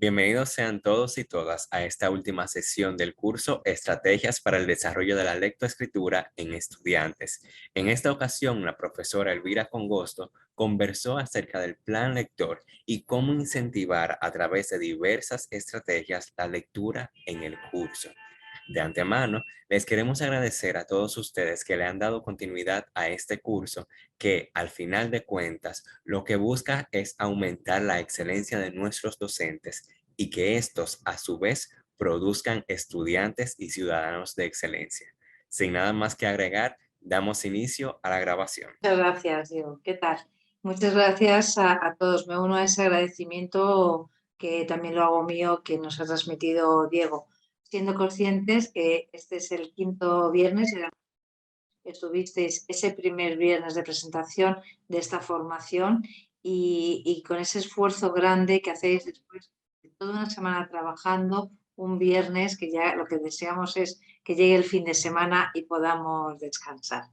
Bienvenidos sean todos y todas a esta última sesión del curso Estrategias para el Desarrollo de la Lectoescritura en Estudiantes. En esta ocasión, la profesora Elvira Congosto conversó acerca del plan lector y cómo incentivar a través de diversas estrategias la lectura en el curso. De antemano, les queremos agradecer a todos ustedes que le han dado continuidad a este curso que, al final de cuentas, lo que busca es aumentar la excelencia de nuestros docentes y que estos, a su vez, produzcan estudiantes y ciudadanos de excelencia. Sin nada más que agregar, damos inicio a la grabación. Muchas gracias, Diego. ¿Qué tal? Muchas gracias a todos. Me uno a ese agradecimiento que también lo hago mío, que nos ha transmitido Diego, siendo conscientes que este es el quinto viernes y estuvisteis ese primer viernes de presentación de esta formación y con ese esfuerzo grande que hacéis después de toda una semana trabajando, un viernes que ya lo que deseamos es que llegue el fin de semana y podamos descansar.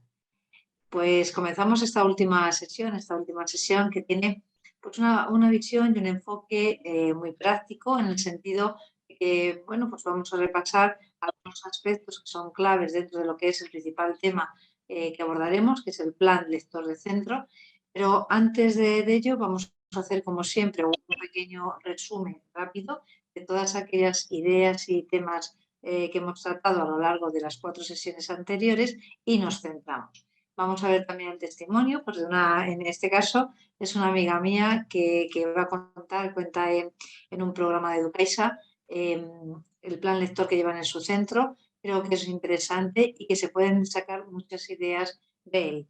Pues comenzamos esta última sesión que tiene pues una visión y un enfoque muy práctico en el sentido de que, bueno, pues vamos a repasar algunos aspectos que son claves dentro de lo que es el principal tema que abordaremos, que es el plan lector de centro. Pero antes de ello vamos a hacer, como siempre, un pequeño resumen rápido de todas aquellas ideas y temas que hemos tratado a lo largo de las 4 sesiones anteriores y nos centramos. Vamos a ver también el testimonio, pues en este caso es una amiga mía que va a cuenta en un programa de Educaisa, el plan lector que llevan en su centro. Creo que es interesante y que se pueden sacar muchas ideas de él.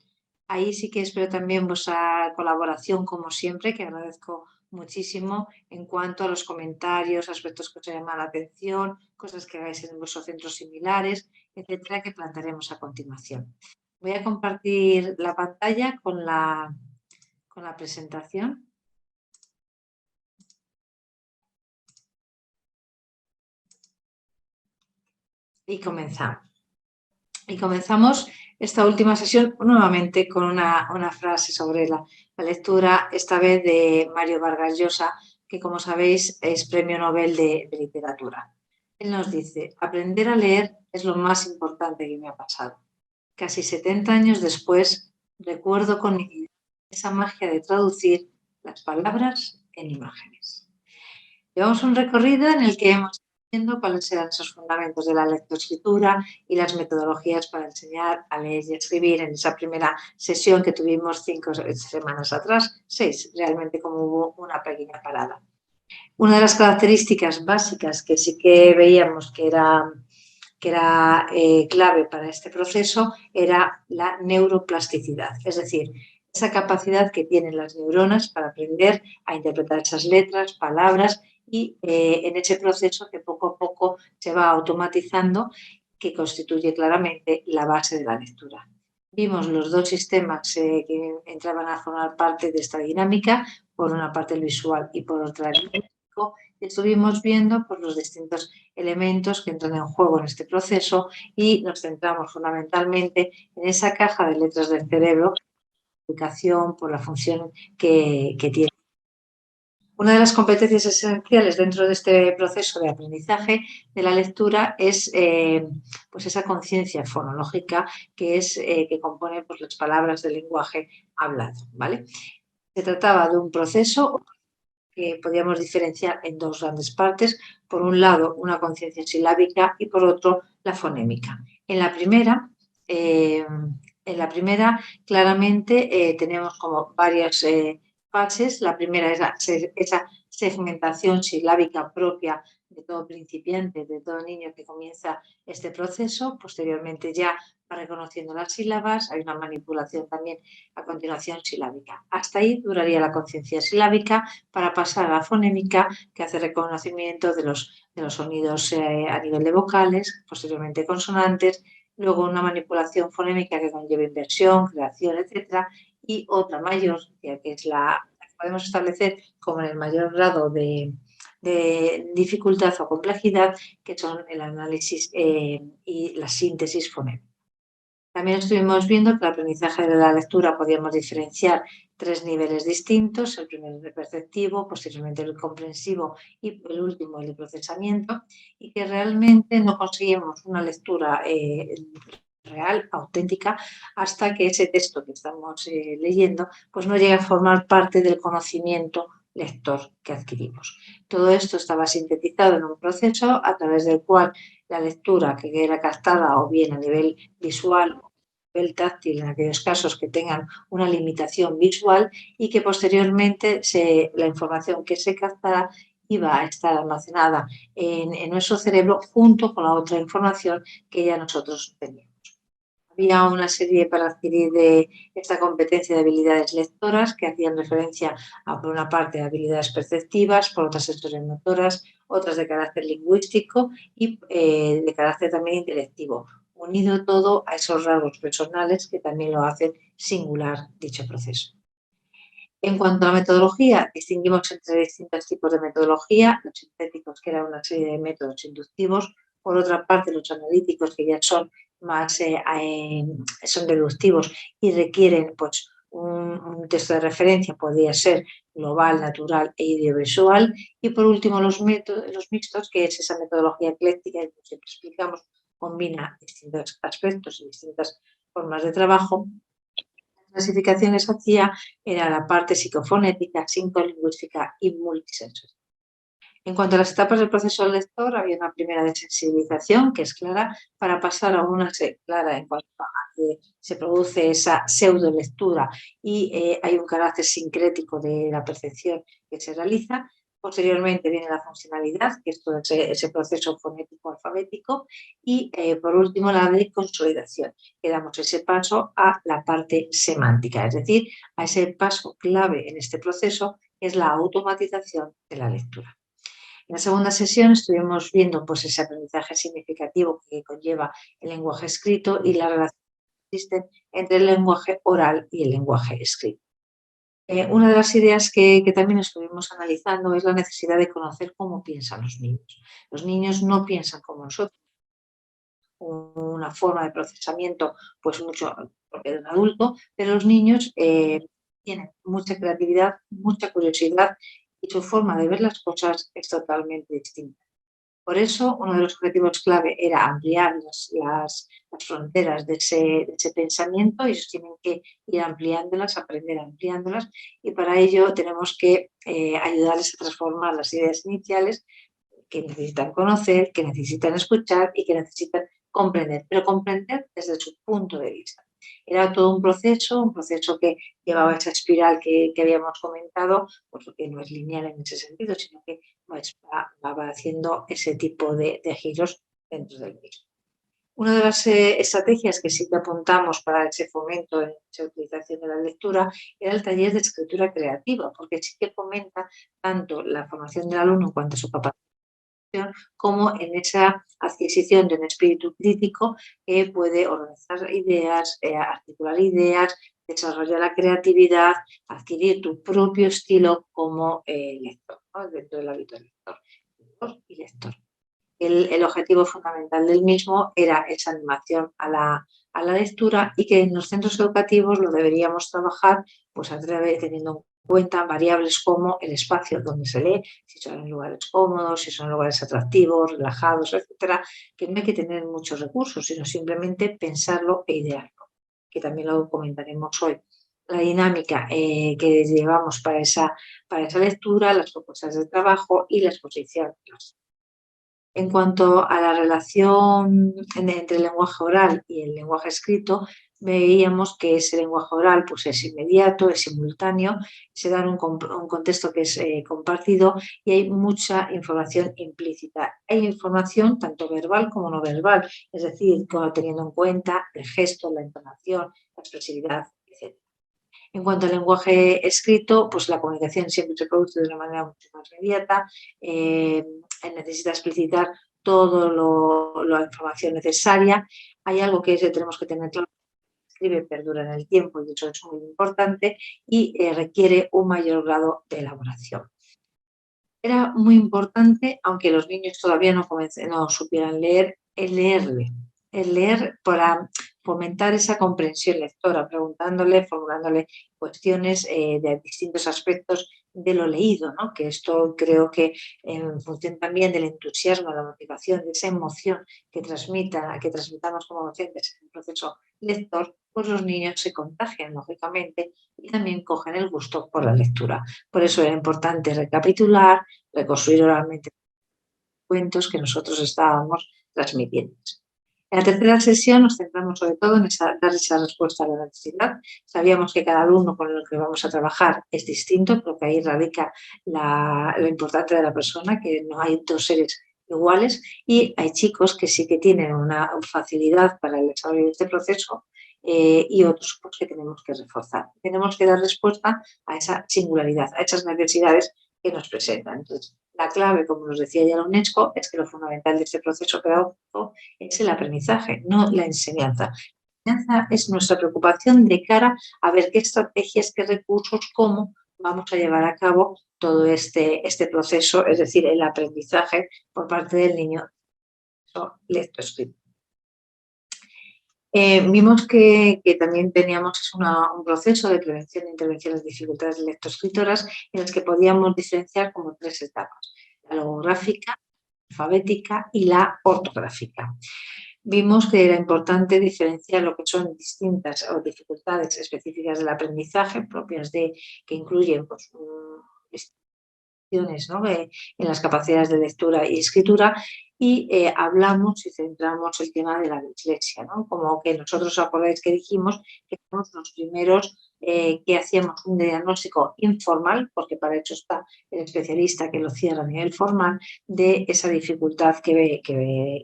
Ahí sí que espero también vuestra colaboración, como siempre, que agradezco muchísimo en cuanto a los comentarios, aspectos que os llaman la atención, cosas que hagáis en vuestros centros similares, etcétera, que plantearemos a continuación. Voy a compartir la pantalla con la presentación. Y comenzamos. Y comenzamos esta última sesión nuevamente con una frase sobre la lectura, esta vez de Mario Vargas Llosa, que como sabéis es Premio Nobel de Literatura. Él nos dice: aprender a leer es lo más importante que me ha pasado. Casi 70 años después, recuerdo con nitidez esa magia de traducir las palabras en imágenes. Llevamos un recorrido en el que hemos ido viendo cuáles eran esos fundamentos de la lectoescritura y las metodologías para enseñar a leer y escribir en esa primera sesión que tuvimos 5 semanas atrás, 6, realmente, como hubo una pequeña parada. Una de las características básicas que sí que veíamos que era clave para este proceso era la neuroplasticidad, es decir, esa capacidad que tienen las neuronas para aprender a interpretar esas letras, palabras y en ese proceso que poco a poco se va automatizando, que constituye claramente la base de la lectura. Vimos los dos sistemas que entraban a formar parte de esta dinámica, por una parte el visual y por otra el lingüístico. Estuvimos viendo pues, los distintos elementos que entran en juego en este proceso y nos centramos fundamentalmente en esa caja de letras del cerebro, por la función que tiene. Una de las competencias esenciales dentro de este proceso de aprendizaje de la lectura es pues esa conciencia fonológica que compone pues, las palabras del lenguaje hablado, ¿vale? Se trataba de un proceso que podíamos diferenciar en dos grandes partes. Por un lado, una conciencia silábica y por otro, la fonémica. En la primera claramente tenemos como varias fases. La primera es esa segmentación silábica propia de todo principiante, de todo niño que comienza este proceso. Posteriormente ya va reconociendo las sílabas, hay una manipulación también a continuación silábica. Hasta ahí duraría la conciencia silábica para pasar a la fonémica, que hace reconocimiento de los sonidos a nivel de vocales, posteriormente consonantes, luego una manipulación fonémica que conlleva inversión, creación, etcétera, y otra mayor, que es la que podemos establecer como en el mayor grado de dificultad o complejidad, que son el análisis y la síntesis fonémica. También estuvimos viendo que el aprendizaje de la lectura podíamos diferenciar tres niveles distintos, el primero el perceptivo, posteriormente el comprensivo y el último el de procesamiento, y que realmente no conseguimos una lectura real, auténtica, hasta que ese texto que estamos leyendo pues no llega a formar parte del conocimiento lector que adquirimos. Todo esto estaba sintetizado en un proceso a través del cual la lectura que era captada o bien a nivel visual o a nivel táctil en aquellos casos que tengan una limitación visual y que posteriormente la información que se captara iba a estar almacenada en nuestro cerebro junto con la otra información que ya nosotros teníamos. Había una serie para adquirir de esta competencia de habilidades lectoras que hacían referencia a, por una parte, habilidades perceptivas, por otras motoras, otras de carácter lingüístico y de carácter también intelectivo, unido todo a esos rasgos personales que también lo hacen singular dicho proceso. En cuanto a la metodología, distinguimos entre distintos tipos de metodología, los sintéticos, que eran una serie de métodos inductivos, por otra parte los analíticos, que ya son más son deductivos y requieren pues, un texto de referencia, podría ser global, natural e audiovisual, y por último los mixtos, que es esa metodología ecléctica que siempre explicamos, combina distintos aspectos y distintas formas de trabajo. La clasificación que se hacía era la parte psicofonética, psicolingüística y multisensorial. En cuanto a las etapas del proceso del lector, había una primera de sensibilización, que es clara, para pasar a una clara en cuanto a que se produce esa pseudo lectura y hay un carácter sincrético de la percepción que se realiza. Posteriormente viene la funcionalidad, que es todo ese proceso fonético alfabético, y por último la de consolidación, que damos ese paso a la parte semántica, es decir, a ese paso clave en este proceso, que es la automatización de la lectura. En la segunda sesión estuvimos viendo pues, ese aprendizaje significativo que conlleva el lenguaje escrito y la relación que existe entre el lenguaje oral y el lenguaje escrito. Una de las ideas que también estuvimos analizando es la necesidad de conocer cómo piensan los niños. Los niños no piensan como nosotros, una forma de procesamiento pues mucho propia de un adulto, pero los niños tienen mucha creatividad, mucha curiosidad y su forma de ver las cosas es totalmente distinta. Por eso, uno de los objetivos clave era ampliar las fronteras de ese pensamiento, y ellos tienen que ir ampliándolas, aprender ampliándolas, y para ello tenemos que ayudarles a transformar las ideas iniciales que necesitan conocer, que necesitan escuchar y que necesitan comprender, pero comprender desde su punto de vista. Era todo un proceso que llevaba esa espiral que habíamos comentado, pues que no es lineal en ese sentido, sino que pues, va haciendo ese tipo de giros dentro del mismo. Una de las estrategias que sí que apuntamos para ese fomento en esa utilización de la lectura era el taller de escritura creativa, porque sí que fomenta tanto la formación del alumno en cuanto a su capacidad como en esa adquisición de un espíritu crítico que puede organizar ideas, articular ideas, desarrollar la creatividad, adquirir tu propio estilo como lector, ¿no? Dentro del hábito del lector y lector. El objetivo fundamental del mismo era esa animación a la lectura, y que en los centros educativos lo deberíamos trabajar pues a través, teniendo en cuenta variables como el espacio donde se lee, si son en lugares cómodos, si son lugares atractivos, relajados, etcétera, que no hay que tener muchos recursos, sino simplemente pensarlo e idearlo, que también lo comentaremos hoy. La dinámica que llevamos para esa lectura, las propuestas de trabajo y la exposición. En cuanto a la relación entre el lenguaje oral y el lenguaje escrito, veíamos que ese lenguaje oral pues, es inmediato, es simultáneo, se da en un contexto que es compartido y hay mucha información implícita. Hay información tanto verbal como no verbal, es decir, teniendo en cuenta el gesto, la entonación, la expresividad, etc. En cuanto al lenguaje escrito, pues la comunicación siempre se produce de una manera mucho más inmediata, necesita explicitar toda la información necesaria. Hay algo que tenemos que tener claro: escribe, perdura en el tiempo, y eso es muy importante, y requiere un mayor grado de elaboración. Era muy importante, aunque los niños todavía no supieran leer, el leer para fomentar esa comprensión lectora, preguntándole, formulándole cuestiones de distintos aspectos de lo leído, ¿no? Que esto creo que en función también del entusiasmo, la motivación, de esa emoción que transmitamos como docentes en el proceso lector, pues los niños se contagian, lógicamente, y también cogen el gusto por la lectura. Por eso era importante recapitular, reconstruir oralmente cuentos que nosotros estábamos transmitiendo. En la tercera sesión nos centramos sobre todo en dar esa respuesta a la necesidad. Sabíamos que cada alumno con el que vamos a trabajar es distinto, porque ahí radica lo importante de la persona, que no hay dos seres iguales, y hay chicos que sí que tienen una facilidad para el desarrollo de este proceso y otros pues, que tenemos que reforzar. Tenemos que dar respuesta a esa singularidad, a esas necesidades que nos presentan. Entonces, la clave, como nos decía ya la UNESCO, es que lo fundamental de este proceso pedagógico es el aprendizaje, no la enseñanza. La enseñanza es nuestra preocupación de cara a ver qué estrategias, qué recursos, cómo vamos a llevar a cabo todo este proceso, es decir, el aprendizaje por parte del niño lectoescrito. Vimos que también teníamos un proceso de prevención e intervención de dificultades lectoescritoras en las que podíamos diferenciar como tres etapas: la logográfica, la alfabética y la ortográfica. Vimos que era importante diferenciar lo que son distintas o dificultades específicas del aprendizaje, propias que incluyen pues, ¿no? En las capacidades de lectura y escritura, y hablamos y centramos el tema de la dislexia, ¿no? Como que nosotros acordáis que dijimos que somos los primeros que hacíamos un diagnóstico informal, porque para eso está el especialista que lo cierra a nivel formal, de esa dificultad que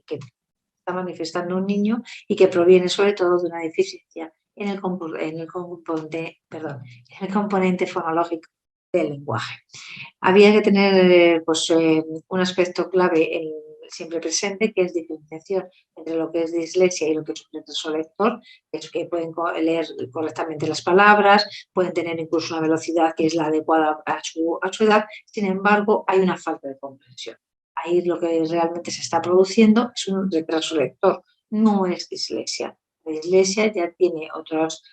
está manifestando un niño y que proviene sobre todo de una deficiencia en el componente fonológico del lenguaje. Había que tener un aspecto clave siempre presente, que es diferenciación entre lo que es dislexia y lo que es un retraso lector, que es que pueden leer correctamente las palabras, pueden tener incluso una velocidad que es la adecuada a su edad. Sin embargo, hay una falta de comprensión. Ahí lo que realmente se está produciendo es un retraso lector, no es dislexia. La dislexia ya tiene otros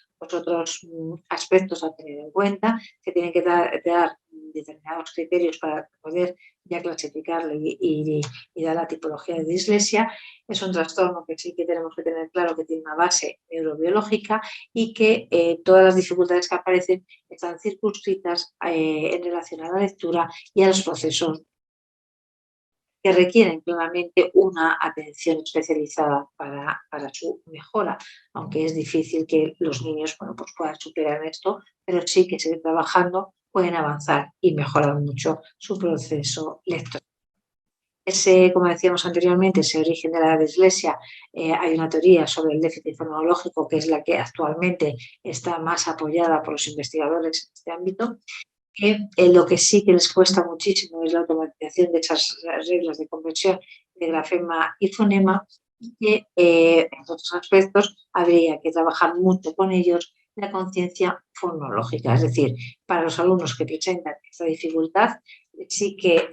aspectos a tener en cuenta, que tienen que dar determinados criterios para poder ya clasificarlo y dar la tipología de dislexia. Es un trastorno que sí que tenemos que tener claro que tiene una base neurobiológica y que todas las dificultades que aparecen están circunscritas en relación a la lectura y a los procesos que requieren claramente una atención especializada para su mejora, aunque es difícil que los niños pues puedan superar esto, pero sí que seguir trabajando pueden avanzar y mejorar mucho su proceso lector. Como decíamos anteriormente, ese origen de la dislexia, hay una teoría sobre el déficit fonológico que es la que actualmente está más apoyada por los investigadores en este ámbito. Lo que sí que les cuesta muchísimo es la automatización de esas reglas de comprensión de grafema y fonema, y que en otros aspectos habría que trabajar mucho con ellos la conciencia fonológica. Es decir, para los alumnos que presentan esta dificultad, sí que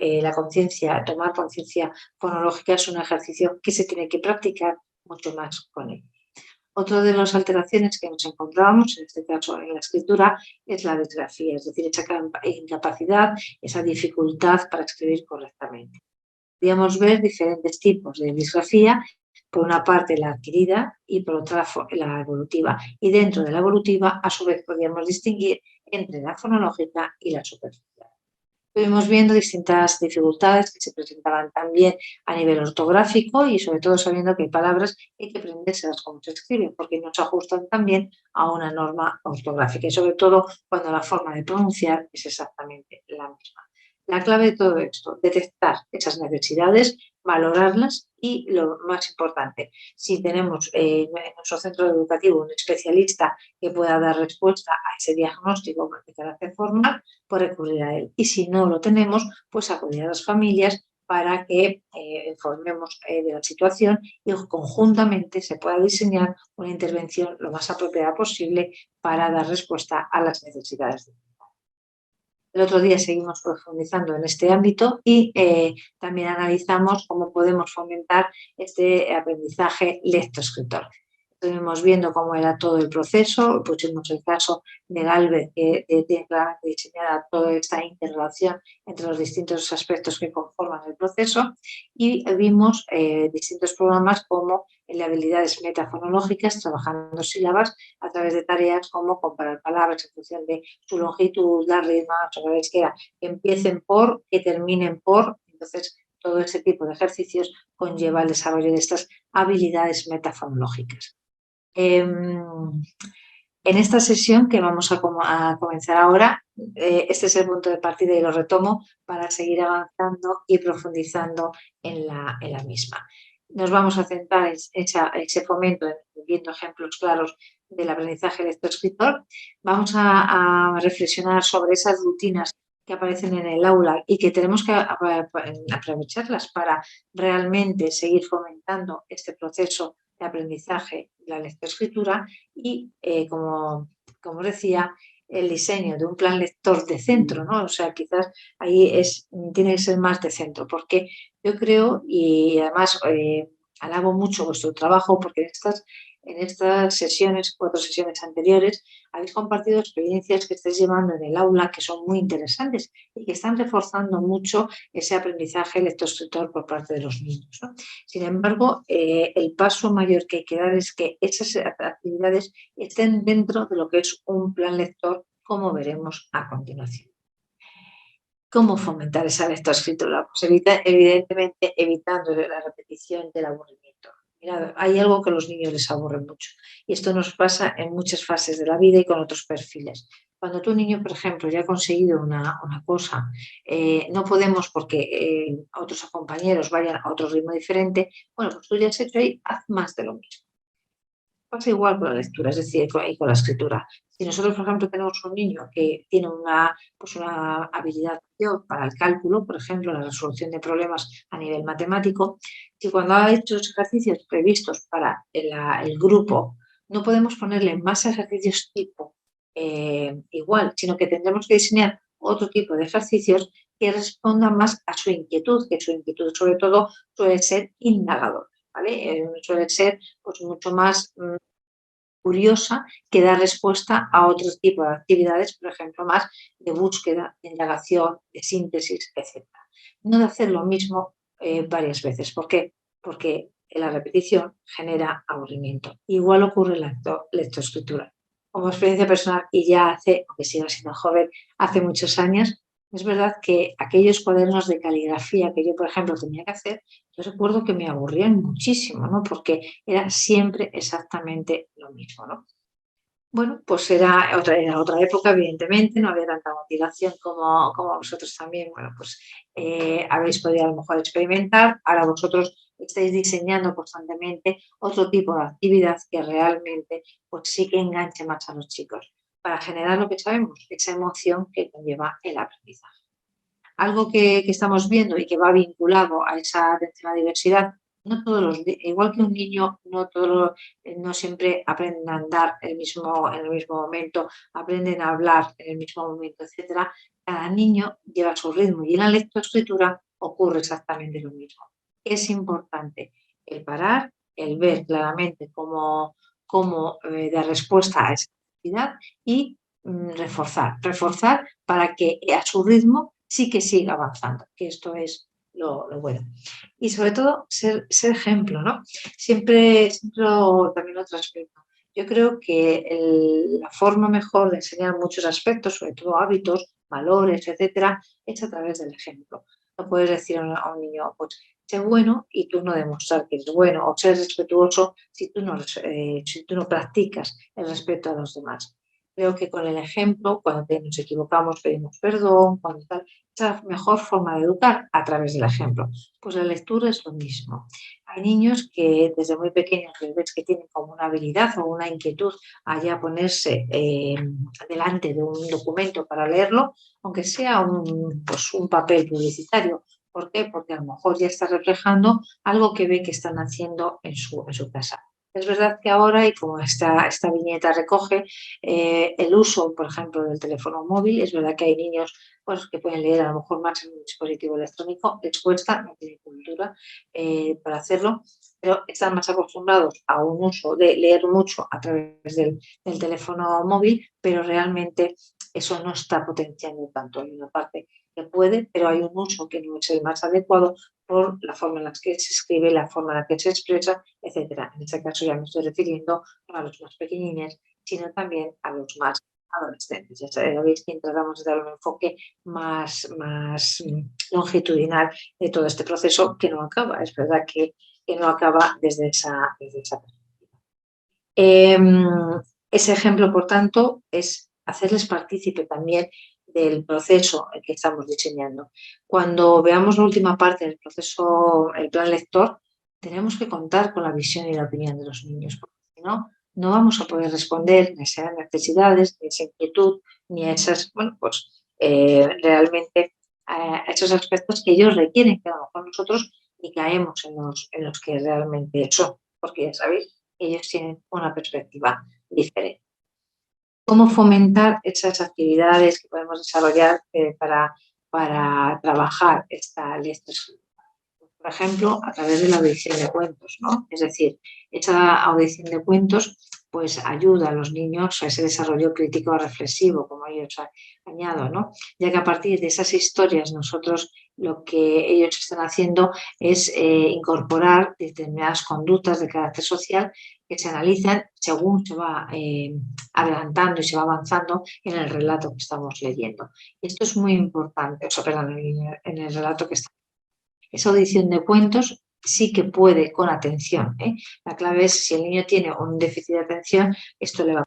tomar conciencia fonológica es un ejercicio que se tiene que practicar mucho más con ellos. Otra de las alteraciones que nos encontrábamos, en este caso en la escritura, es la disgrafía, es decir, esa incapacidad, esa dificultad para escribir correctamente. Podríamos ver diferentes tipos de disgrafía, por una parte la adquirida y por otra la evolutiva. Y dentro de la evolutiva, a su vez, podríamos distinguir entre la fonológica y la superficial. Estuvimos viendo distintas dificultades que se presentaban también a nivel ortográfico y sobre todo sabiendo que hay palabras que hay que aprendérselas cómo se escriben porque no se ajustan también a una norma ortográfica y sobre todo cuando la forma de pronunciar es exactamente la misma. La clave de todo esto, detectar esas necesidades, valorarlas y lo más importante, si tenemos en nuestro centro educativo un especialista que pueda dar respuesta a ese diagnóstico de carácter formal, pues recurrir a él. Y si no lo tenemos, pues acudir a las familias para que informemos de la situación y conjuntamente se pueda diseñar una intervención lo más apropiada posible para dar respuesta a las necesidades. El otro día seguimos profundizando en este ámbito y también analizamos cómo podemos fomentar este aprendizaje lectoescritor. Estuvimos viendo cómo era todo el proceso, pusimos el caso de Galvez, que tiene claramente diseñada toda esta interrelación entre los distintos aspectos que conforman el proceso, y vimos distintos programas como el de habilidades metafonológicas, trabajando sílabas a través de tareas como comparar palabras en función de su longitud, la rima, sabéis que era que empiecen por, que terminen por. Entonces, todo ese tipo de ejercicios conlleva el desarrollo de estas habilidades metafonológicas. En esta sesión que vamos a comenzar ahora, este es el punto de partida y lo retomo para seguir avanzando y profundizando en la misma. Nos vamos a centrar en ese fomento, viendo ejemplos claros del aprendizaje lectoescritor. Vamos a reflexionar sobre esas rutinas que aparecen en el aula y que tenemos que aprovecharlas para realmente seguir fomentando este proceso de aprendizaje de la lectoescritura y, como os decía, el diseño de un plan lector de centro, ¿no? O sea, quizás ahí tiene que ser más de centro, porque yo creo, y además alabo mucho vuestro trabajo, porque en estas sesiones, 4 sesiones anteriores, habéis compartido experiencias que estáis llevando en el aula que son muy interesantes y que están reforzando mucho ese aprendizaje lectoescritor por parte de los niños, ¿no? Sin embargo, el paso mayor que hay que dar es que esas actividades estén dentro de lo que es un plan lector, como veremos a continuación. ¿Cómo fomentar esa lectoescritura? Pues evidentemente evitando la repetición del aburrimiento. Mirad, hay algo que a los niños les aburre mucho y esto nos pasa en muchas fases de la vida y con otros perfiles. Cuando tu niño, por ejemplo, ya ha conseguido una cosa, no podemos porque otros compañeros vayan a otro ritmo diferente, bueno, pues tú ya has hecho ahí, haz más de lo mismo. Pasa igual con la lectura, es decir, y con la escritura. Si nosotros, por ejemplo, tenemos un niño que tiene una habilidad para el cálculo, por ejemplo, la resolución de problemas a nivel matemático, si cuando ha hecho los ejercicios previstos para el grupo, no podemos ponerle más ejercicios tipo igual, sino que tendremos que diseñar otro tipo de ejercicios que respondan más a su inquietud, que su inquietud sobre todo suele ser indagador, ¿vale? Suele ser pues mucho más curiosa que dar respuesta a otro tipo de actividades, por ejemplo, más de búsqueda, de indagación, de síntesis, etc. No de hacer lo mismo varias veces. ¿Por qué? Porque la repetición genera aburrimiento. Igual ocurre en la lectoescritura. Como experiencia personal, y ya aunque siga siendo joven, hace muchos años, es verdad que aquellos cuadernos de caligrafía que yo, por ejemplo, tenía que hacer, yo recuerdo que me aburrían muchísimo, ¿no? Porque era siempre exactamente lo mismo, ¿no? Bueno, pues era otra época, evidentemente, no había tanta motivación como vosotros también, bueno, pues habéis podido a lo mejor experimentar, ahora vosotros estáis diseñando constantemente otro tipo de actividad que realmente pues sí que enganche más a los chicos, para generar lo que sabemos, esa emoción que conlleva el aprendizaje. Algo que estamos viendo y que va vinculado a esa atención a la diversidad, no todos igual que un niño, no siempre aprenden a andar en el mismo momento, aprenden a hablar en el mismo momento, etcétera. Cada niño lleva su ritmo y en la lectoescritura ocurre exactamente lo mismo. Es importante el parar, el ver claramente cómo dar respuesta a esa actividad y reforzar para que a su ritmo sí que siga avanzando, que esto es lo bueno. Y sobre todo, ser ejemplo, ¿no? Siempre también lo transmito. Yo creo que la forma mejor de enseñar muchos aspectos, sobre todo hábitos, valores, etcétera, es a través del ejemplo. No puedes decir a un niño, pues, sé bueno y tú no demostrar que eres bueno, o ser respetuoso si tú no practicas el respeto a los demás. Creo que con el ejemplo, cuando nos equivocamos, pedimos perdón, cuando tal, es la mejor forma de educar a través del ejemplo. Pues la lectura es lo mismo. Hay niños que desde muy pequeños les ves que tienen como una habilidad o una inquietud allá ponerse delante de un documento para leerlo, aunque sea un papel publicitario. ¿Por qué? Porque a lo mejor ya está reflejando algo que ve que están haciendo en su casa. Es verdad que ahora, y como esta viñeta recoge, el uso, por ejemplo, del teléfono móvil, es verdad que hay niños pues, que pueden leer a lo mejor más en un dispositivo electrónico, les cuesta, no tienen cultura ayuda para hacerlo, pero están más acostumbrados a un uso de leer mucho a través del teléfono móvil, pero realmente eso no está potenciando tanto. Hay una parte que puede, pero hay un uso que no es el más adecuado por la forma en la que se escribe, la forma en la que se expresa, etcétera. En este caso ya me estoy refiriendo no a los más pequeñines, sino también a los más adolescentes. Ya sabéis que tratamos de dar un enfoque más longitudinal de todo este proceso que no acaba. Es verdad que no acaba desde esa perspectiva. Ese ejemplo, por tanto, es hacerles partícipe también del proceso que estamos diseñando. Cuando veamos la última parte del proceso, el plan lector, tenemos que contar con la visión y la opinión de los niños, porque si no, no vamos a poder responder ni a esas necesidades, ni a esa inquietud, ni a esas, realmente a esos aspectos que ellos requieren, que a lo mejor nosotros ni caemos en los que realmente son, porque ya sabéis, ellos tienen una perspectiva diferente. ¿Cómo fomentar esas actividades que podemos desarrollar para trabajar esta lectoescritura? Por ejemplo, a través de la audición de cuentos, ¿no? Es decir, esa audición de cuentos pues ayuda a los niños a ese desarrollo crítico reflexivo, como ellos añado, ¿no? Ya que a partir de esas historias nosotros lo que ellos están haciendo es incorporar determinadas conductas de carácter social que se analizan según se va adelantando y se va avanzando en el relato que estamos leyendo. Y esto es muy importante, en el relato que estamos. Esa audición de cuentos sí que puede con atención. La clave es si el niño tiene un déficit de atención, esto le va a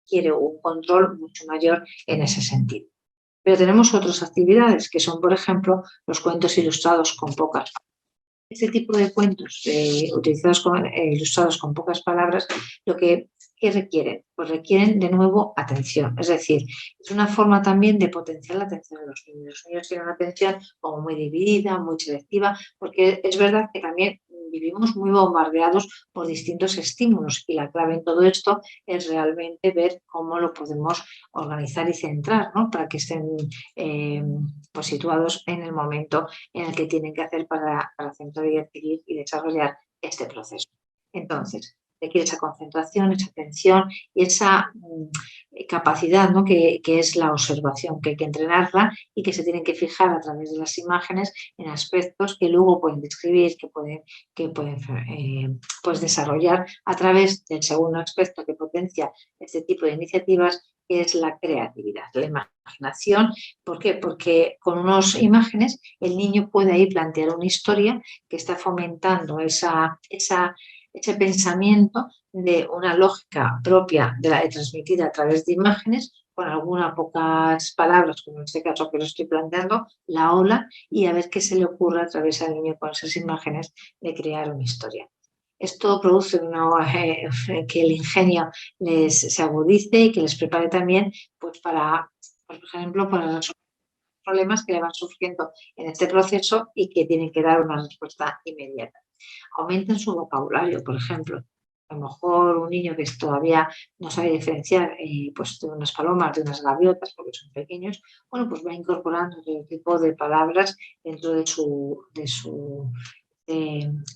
quiere un control mucho mayor en ese sentido. Pero tenemos otras actividades que son, por ejemplo, los cuentos ilustrados con pocas. Este tipo de cuentos ilustrados con pocas palabras, ¿qué requieren? Pues requieren de nuevo atención. Es decir, es una forma también de potenciar la atención de los niños. Los niños tienen una atención como muy dividida, muy selectiva, porque es verdad que también vivimos muy bombardeados por distintos estímulos y la clave en todo esto es realmente ver cómo lo podemos organizar y centrar, ¿no? Para que estén pues situados en el momento en el que tienen que hacer para centrar y adquirir y desarrollar este proceso. Entonces, requiere esa concentración, esa atención y esa capacidad, ¿no? que es la observación, que hay que entrenarla y que se tienen que fijar a través de las imágenes en aspectos que luego pueden describir, que pueden pues desarrollar a través del segundo aspecto que potencia este tipo de iniciativas, que es la creatividad, la imaginación. ¿Por qué? Porque con unas imágenes el niño puede ahí plantear una historia que está fomentando ese pensamiento de una lógica propia de transmitida a través de imágenes, con algunas pocas palabras, como en este caso que lo estoy planteando, la ola, y a ver qué se le ocurre a través al niño con esas imágenes de crear una historia. Esto produce que el ingenio se agudice y que les prepare también pues para, por ejemplo, para resolver problemas que le van surgiendo en este proceso y que tienen que dar una respuesta inmediata. Aumentan su vocabulario, por ejemplo. A lo mejor un niño que todavía no sabe diferenciar pues de unas palomas, de unas gaviotas, porque son pequeños, bueno, pues va incorporando todo tipo de palabras dentro de su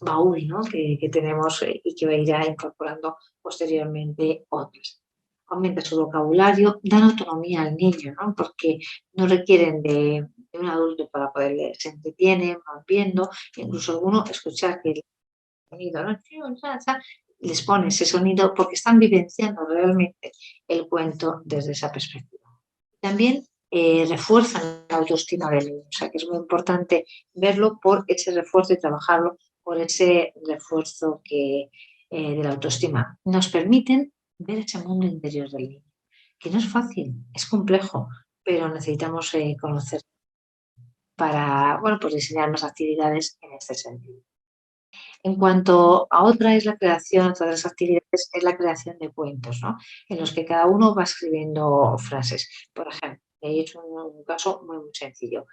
baúl, ¿no? que tenemos y que va a ir incorporando posteriormente otras. Aumenta su vocabulario, dan autonomía al niño, ¿no? Porque no requieren de un adulto para poder leer, se entretienen, van viendo, incluso alguno escuchar que el sonido, ¿no? Les pone ese sonido porque están vivenciando realmente el cuento desde esa perspectiva. También refuerzan la autoestima del niño, o sea que es muy importante verlo por ese refuerzo y trabajarlo por ese refuerzo de la autoestima. Nos permiten ver ese mundo interior del niño, que no es fácil, es complejo, pero necesitamos conocer para, bueno, pues diseñar más actividades en este sentido. En cuanto a otra es la creación, otra de las actividades es la creación de cuentos, ¿no? En los que cada uno va escribiendo frases. Por ejemplo, he hecho un caso muy sencillo.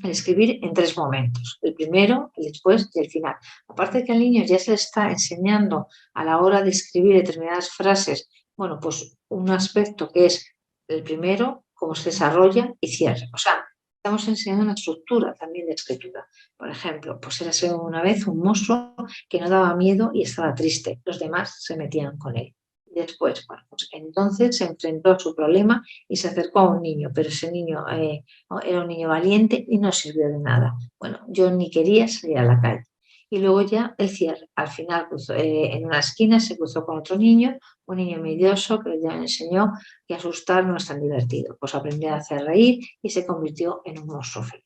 El escribir en 3 momentos, el primero, el después y el final. Aparte de que al niño ya se le está enseñando a la hora de escribir determinadas frases, bueno, pues un aspecto que es el primero, cómo se desarrolla y cierra. O sea, estamos enseñando una estructura también de escritura. Por ejemplo, pues érase una vez un monstruo que no daba miedo y estaba triste. Los demás se metían con él. Y después, bueno, pues entonces se enfrentó a su problema y se acercó a un niño, pero ese niño era un niño valiente y no sirvió de nada. Bueno, yo ni quería salir a la calle. Y luego ya el cierre. Al final, en una esquina se cruzó con otro niño, un niño medioso que ya le enseñó que asustar no es tan divertido. Pues aprendió a hacer reír y se convirtió en un monstruo feliz.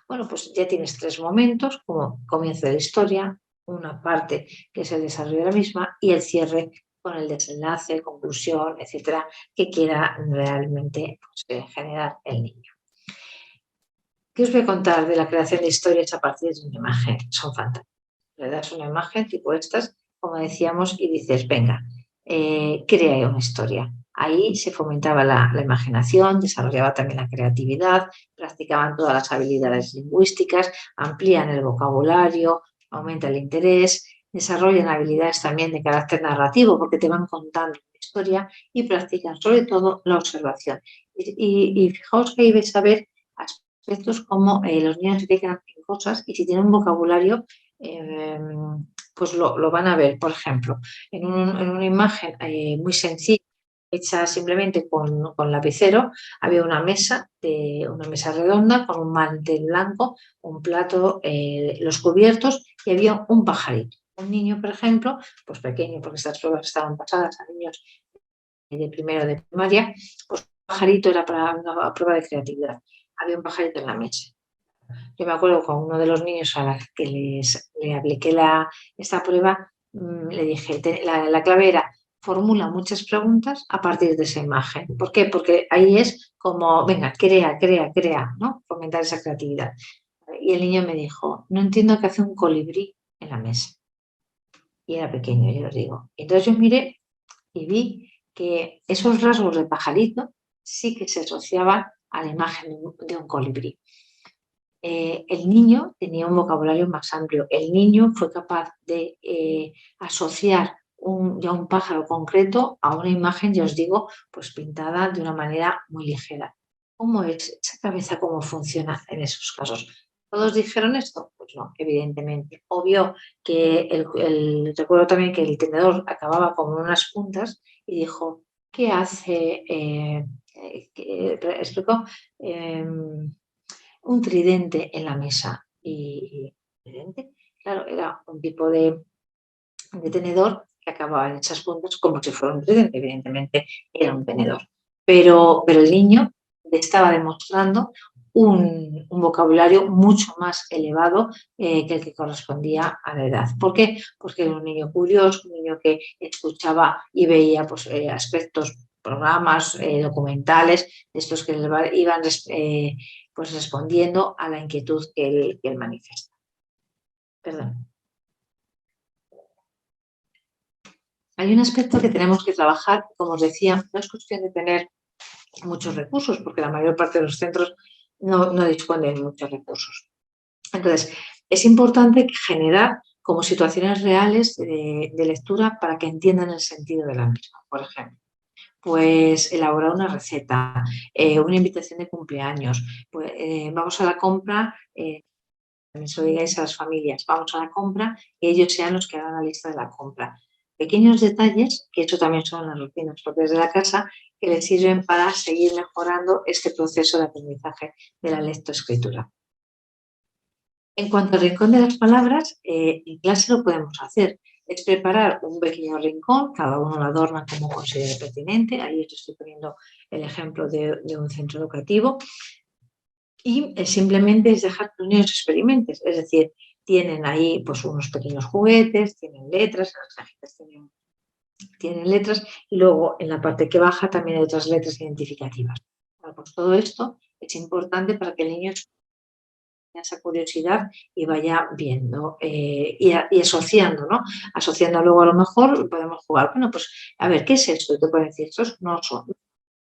Bueno, pues ya tienes 3 momentos, como comienzo de la historia, una parte que es el desarrollo de la misma y el cierre con el desenlace, conclusión, etcétera, que quiera realmente pues, generar el niño. ¿Qué os voy a contar de la creación de historias a partir de una imagen? Son fantásticas. Le das una imagen tipo estas, como decíamos, y dices, venga, crea una historia. Ahí se fomentaba la imaginación, desarrollaba también la creatividad, practicaban todas las habilidades lingüísticas, amplían el vocabulario, aumenta el interés, desarrollan habilidades también de carácter narrativo porque te van contando la historia y practican sobre todo la observación. Y fijaos que ahí vais a ver aspectos como los niños se fijan en cosas y si tienen un vocabulario pues lo van a ver, por ejemplo, en una imagen muy sencilla, hecha simplemente con lapicero, había una mesa redonda con un mantel blanco, un plato, los cubiertos y había un pajarito. Un niño, por ejemplo, pues pequeño, porque estas pruebas estaban pasadas a niños de primero de primaria, pues un pajarito era para una prueba de creatividad. Había un pajarito en la mesa. Yo me acuerdo con uno de los niños a los que le apliqué esta prueba, le dije, la clave era formula muchas preguntas a partir de esa imagen. ¿Por qué? Porque ahí es como, venga, crea, ¿no? Fomentar esa creatividad. Y el niño me dijo, no entiendo qué hace un colibrí en la mesa. Y era pequeño, yo os digo. Entonces yo miré y vi que esos rasgos de pajarito sí que se asociaban a la imagen de un colibrí. El niño tenía un vocabulario más amplio. El niño fue capaz de asociar ya un pájaro concreto a una imagen, ya os digo, pues pintada de una manera muy ligera. ¿Cómo es esa cabeza? ¿Cómo funciona en esos casos? ¿Todos dijeron esto? Pues no, evidentemente. Obvio que recuerdo también que el tenedor acababa con unas puntas y dijo, ¿qué hace? Explicó. Un tridente en la mesa. Y tridente, claro, era un tipo de tenedor que acababa en esas puntas como si fuera un tridente, evidentemente era un tenedor. Pero el niño estaba demostrando un vocabulario mucho más elevado que el que correspondía a la edad. ¿Por qué? Porque era un niño curioso, un niño que escuchaba y veía pues, aspectos, programas, documentales, de estos que iban pues respondiendo a la inquietud que él manifiesta. Perdón. Hay un aspecto que tenemos que trabajar, como os decía, no es cuestión de tener muchos recursos, porque la mayor parte de los centros no disponen de muchos recursos. Entonces, es importante generar como situaciones reales de lectura para que entiendan el sentido de la misma. Por ejemplo, pues elaborar una receta, una invitación de cumpleaños, pues, vamos a la compra, también se lo digáis a las familias, vamos a la compra y ellos sean los que hagan la lista de la compra. Pequeños detalles, que eso también son las rutinas propias de la casa, que les sirven para seguir mejorando este proceso de aprendizaje de la lectoescritura. En cuanto al rincón de las palabras, en clase lo podemos hacer. Es preparar un pequeño rincón, cada uno lo adorna como considere pertinente. Ahí os estoy poniendo el ejemplo de un centro educativo. Y simplemente es dejar que los niños experimenten. Es decir, tienen ahí pues unos pequeños juguetes, tienen letras, las cajitas tienen letras y luego en la parte que baja también hay otras letras identificativas. Bueno, pues todo esto es importante para que el niño tenga esa curiosidad y vaya viendo y asociando, ¿no? Asociando luego a lo mejor podemos jugar, bueno, pues a ver, ¿qué es esto? Y te pueden decir, esto es un oso.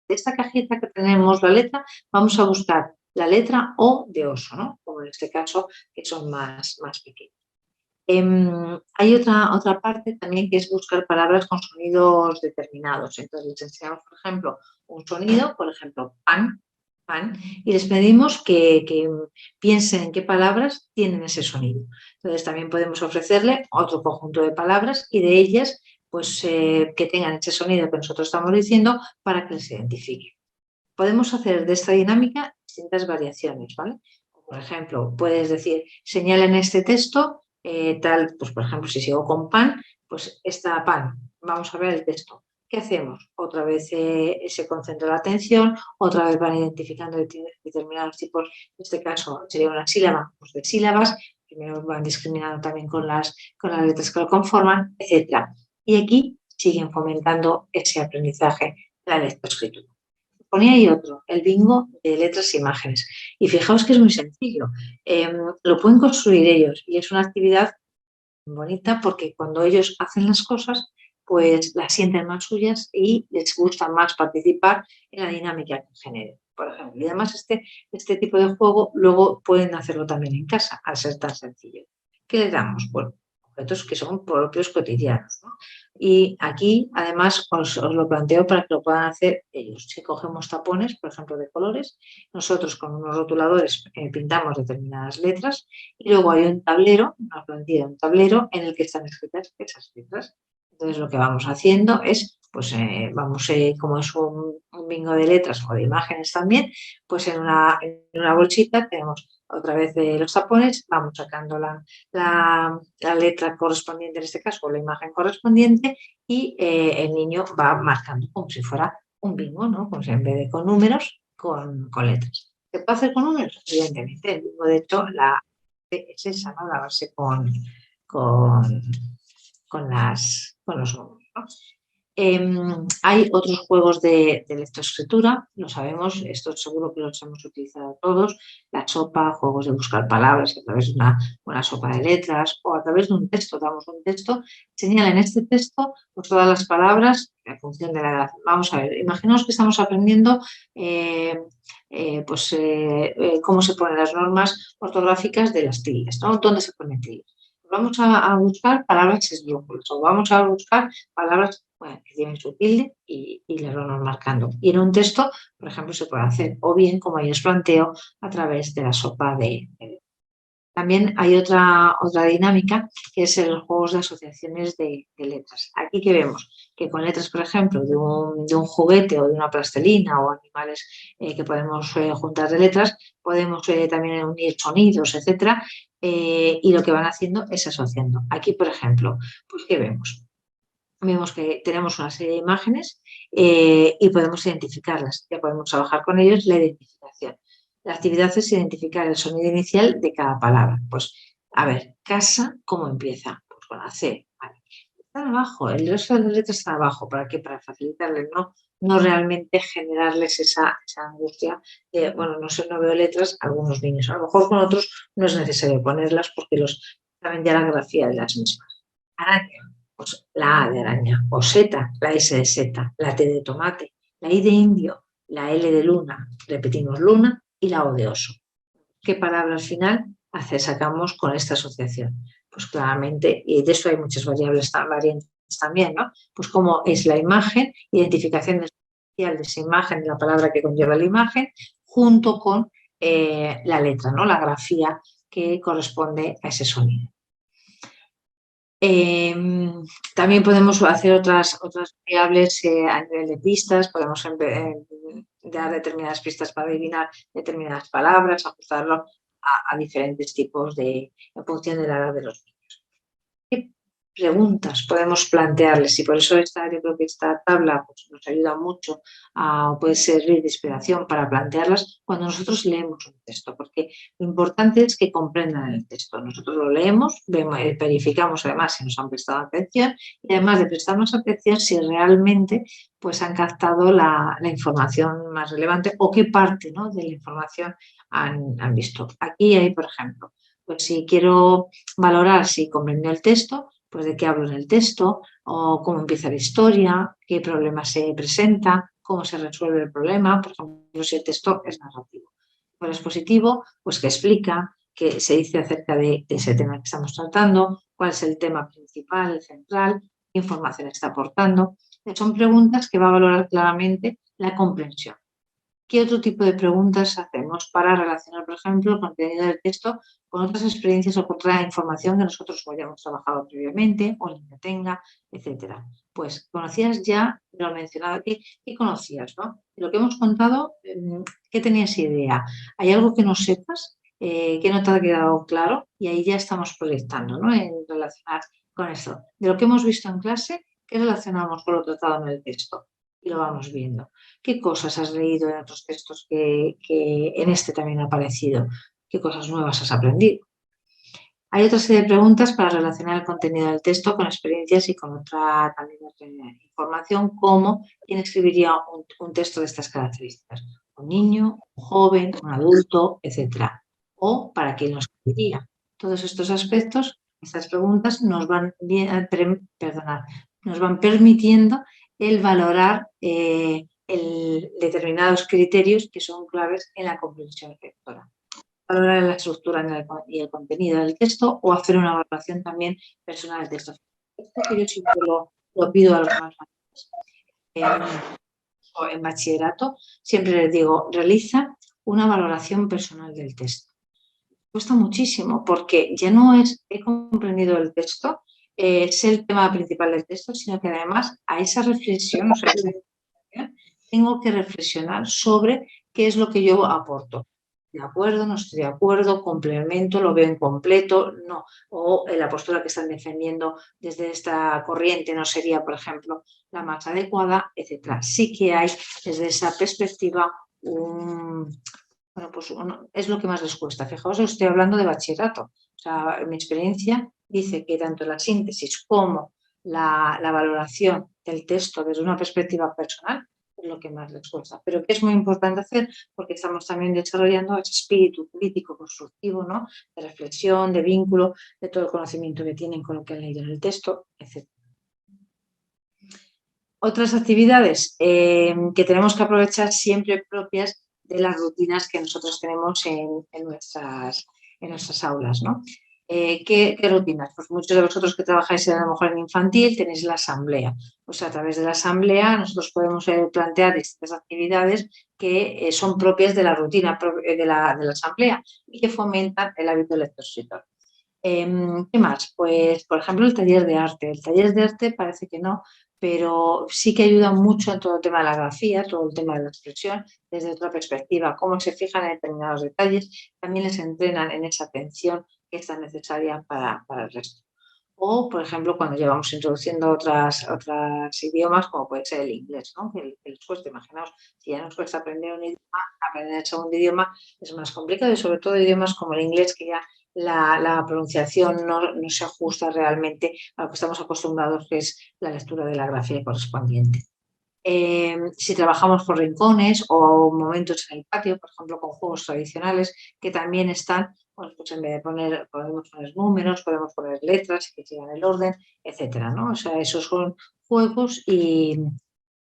De esta cajita que tenemos la letra, vamos a buscar la letra O de oso, ¿no? Como en este caso, que son más pequeños. Hay otra parte también que es buscar palabras con sonidos determinados. Entonces les enseñamos, por ejemplo, un sonido, por ejemplo, pan, pan, y les pedimos que piensen en qué palabras tienen ese sonido. Entonces también podemos ofrecerle otro conjunto de palabras y de ellas pues que tengan ese sonido que nosotros estamos diciendo para que les identifique. Podemos hacer de esta dinámica distintas variaciones, ¿vale? Por ejemplo, puedes decir, señala en este texto tal, pues por ejemplo, si sigo con pan, pues está pan. Vamos a ver el texto. ¿Qué hacemos? Otra vez se concentra la atención, otra vez van identificando determinados tipos, en este caso sería una sílaba, pues de sílabas, primero van discriminando también con las letras que lo conforman, etc. Y aquí siguen fomentando ese aprendizaje de la lectoescritura. Ponía ahí otro, el bingo de letras e imágenes. Y fijaos que es muy sencillo. Lo pueden construir ellos y es una actividad bonita porque cuando ellos hacen las cosas, pues las sienten más suyas y les gusta más participar en la dinámica que genere, por ejemplo. Y además este tipo de juego luego pueden hacerlo también en casa, al ser tan sencillo. ¿Qué les damos? Bueno, objetos que son propios cotidianos, ¿no? Y aquí, además, os lo planteo para que lo puedan hacer ellos. Si cogemos tapones, por ejemplo, de colores, nosotros con unos rotuladores pintamos determinadas letras y luego hay un tablero, una plantilla de un tablero en el que están escritas esas letras. Entonces lo que vamos haciendo es, pues como es un bingo de letras o de imágenes también, pues en una bolsita tenemos otra vez de los tapones, vamos sacando la letra correspondiente en este caso, o la imagen correspondiente, y el niño va marcando como si fuera un bingo, ¿no? Como si en vez de con números, con letras. ¿Se puede hacer con números? Evidentemente, el bingo, de hecho, es esa, ¿no? La base con, con los números, ¿no? Hay otros juegos de lectoescritura, lo sabemos, estos seguro que los hemos utilizado todos, la sopa, juegos de buscar palabras a través de una sopa de letras o a través de un texto, damos un texto, señala en este texto pues, todas las palabras en función de la edad. Vamos a ver, imaginaos que estamos aprendiendo cómo se ponen las normas ortográficas de las tildes, ¿no? ¿Dónde se ponen tildes? Vamos a buscar palabras esdrújulas o vamos a buscar palabras que tienen su tilde y las vamos marcando. Y en un texto, por ejemplo, se puede hacer o bien, como yo os planteo, a través de la sopa de. También hay otra dinámica que es los juegos de asociaciones de letras. Aquí que vemos que con letras, por ejemplo, de un juguete o de una plastilina o animales que podemos juntar de letras, podemos también unir sonidos, etcétera, y lo que van haciendo es asociando. Aquí, por ejemplo, pues ¿qué vemos? Vemos que tenemos una serie de imágenes y podemos identificarlas. Ya podemos trabajar con ellos la identificación. La actividad es identificar el sonido inicial de cada palabra. Pues, a ver, casa, ¿cómo empieza? Pues con la C. Vale. Están abajo, el resto de las letras están abajo. ¿Para qué? Para facilitarles, no realmente generarles esa angustia de, bueno, no veo letras, algunos niños. A lo mejor con otros no es necesario ponerlas porque saben ya la grafía de las mismas. Araña, pues la A de araña, o seta, la S de seta, la T de tomate, la I de indio, la L de luna, repetimos luna, y la O de oso. ¿Qué palabra al final sacamos con esta asociación? Pues claramente, y de eso hay muchas variables también, ¿no? Pues cómo es la imagen, identificación especial de esa imagen, de la palabra que conlleva la imagen, junto con la letra, ¿no? La grafía que corresponde a ese sonido. También podemos hacer otras variables a nivel de pistas, podemos dar determinadas pistas para adivinar determinadas palabras, ajustarlo a diferentes tipos en función de la edad de los niños. ¿Qué preguntas podemos plantearles? Y por eso yo creo que esta tabla pues, nos ayuda mucho, puede servir de inspiración para plantearlas cuando nosotros leemos un texto, porque lo importante es que comprendan el texto. Nosotros lo leemos, verificamos además si nos han prestado atención y además de prestarnos atención si realmente pues, han captado la información más relevante o qué parte, ¿no?, de la información han visto. Aquí hay, por ejemplo, pues si quiero valorar si comprendió el texto, pues de qué hablo en el texto, o cómo empieza la historia, qué problema se presenta, cómo se resuelve el problema, por ejemplo, si el texto es narrativo. Si es positivo, pues que explica, qué se dice acerca de ese tema que estamos tratando, cuál es el tema principal, el central, qué información está aportando. Son preguntas que va a valorar claramente la comprensión. ¿Qué otro tipo de preguntas hacemos para relacionar, por ejemplo, el contenido del texto con otras experiencias o con otra información que nosotros o hayamos trabajado previamente o el niño tenga, etcétera? Pues conocías ya, lo he mencionado aquí, ¿qué conocías, no? Lo que hemos contado, ¿qué tenías idea? ¿Hay algo que no sepas, que no te ha quedado claro? Y ahí ya estamos proyectando, ¿no? En relacionar con esto. De lo que hemos visto en clase, ¿qué relacionamos con lo tratado en el texto? Y lo vamos viendo. ¿Qué cosas has leído en otros textos que en este también ha aparecido? ¿Qué cosas nuevas has aprendido? Hay otra serie de preguntas para relacionar el contenido del texto con experiencias y con también otra información, como quién escribiría un texto de estas características. Un niño, un joven, un adulto, etcétera. O para quién lo escribiría. Todos estos aspectos, estas preguntas nos van, nos van permitiendo el valorar determinados criterios que son claves en la comprensión lectora. Valorar la estructura y el contenido del texto o hacer una valoración también personal del texto. Esto que yo siempre lo pido a los más mayores en bachillerato, siempre les digo, realiza una valoración personal del texto. Cuesta muchísimo porque ya no es he comprendido el texto, sé el tema principal del texto, sino que además a esa reflexión, o sea, tengo que reflexionar sobre qué es lo que yo aporto. ¿De acuerdo? ¿No estoy de acuerdo? ¿Complemento? ¿Lo veo incompleto? No. O la postura que están defendiendo desde esta corriente no sería, por ejemplo, la más adecuada, etcétera. Sí que hay desde esa perspectiva bueno, pues es lo que más les cuesta. Fijaos, estoy hablando de bachillerato. O sea, mi experiencia dice que tanto la síntesis como la valoración del texto desde una perspectiva personal es lo que más les cuesta. Pero que es muy importante hacer porque estamos también desarrollando ese espíritu crítico constructivo, ¿no? De reflexión, de vínculo, de todo el conocimiento que tienen con lo que han leído en el texto, etc. Otras actividades que tenemos que aprovechar siempre propias de las rutinas que nosotros tenemos en nuestras aulas, ¿no? ¿Qué rutinas? Pues muchos de vosotros que trabajáis a lo mejor en infantil tenéis la asamblea. Pues a través de la asamblea nosotros podemos plantear distintas actividades que son propias de la rutina de la asamblea y que fomentan el hábito lector-escritor. ¿Qué más? Pues, por ejemplo, el taller de arte. El taller de arte parece que no, pero sí que ayuda mucho en todo el tema de la grafía, todo el tema de la expresión, desde otra perspectiva, cómo se fijan en determinados detalles, también les entrenan en esa atención que es tan necesaria para el resto. O, por ejemplo, cuando llevamos introduciendo otros idiomas, como puede ser el inglés, ¿no? Que les cuesta, imaginaos, si ya nos cuesta aprender un idioma, aprender el segundo idioma es más complicado y sobre todo idiomas como el inglés, que ya la pronunciación no se ajusta realmente a lo que estamos acostumbrados, que es la lectura de la grafía correspondiente. Si trabajamos por rincones o momentos en el patio, por ejemplo, con juegos tradicionales que también están, bueno, pues en vez de podemos poner números, podemos poner letras que sigan el orden, etcétera, ¿no? O sea, esos son juegos y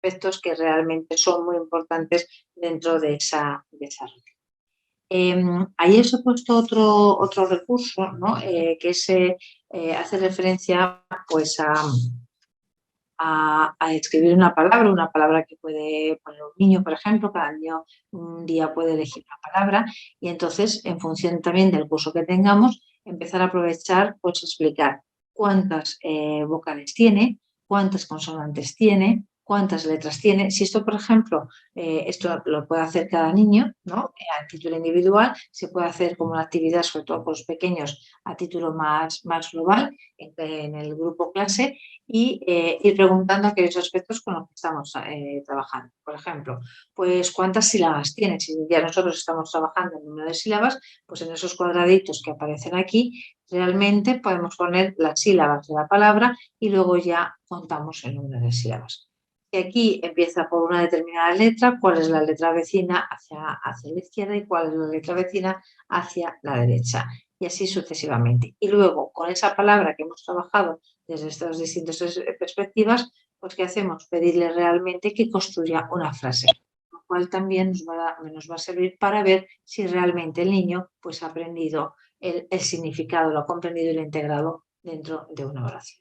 aspectos que realmente son muy importantes dentro de esa rutina. Ahí os he puesto otro recurso, ¿no? Que hace referencia pues a escribir una palabra que puede poner un niño, por ejemplo, cada niño un día puede elegir una palabra y entonces, en función también del curso que tengamos, empezar a aprovechar, pues explicar cuántas vocales tiene, cuántas consonantes tiene, cuántas letras tiene. Si esto, por ejemplo, esto lo puede hacer cada niño, ¿no? A título individual, se puede hacer como una actividad, sobre todo con los pequeños, a título más global, en el grupo clase, y ir preguntando aquellos aspectos con los que estamos trabajando. Por ejemplo, pues cuántas sílabas tiene. Si ya nosotros estamos trabajando en número de sílabas, pues en esos cuadraditos que aparecen aquí, realmente podemos poner las sílabas de la palabra y luego ya contamos el número de sílabas. Y aquí empieza por una determinada letra, cuál es la letra vecina hacia la izquierda y cuál es la letra vecina hacia la derecha. Y así sucesivamente. Y luego, con esa palabra que hemos trabajado desde estas distintas perspectivas, pues ¿qué hacemos? Pedirle realmente que construya una frase, lo cual también nos va a servir para ver si realmente el niño pues, ha aprendido el significado, lo ha comprendido y lo ha integrado dentro de una oración.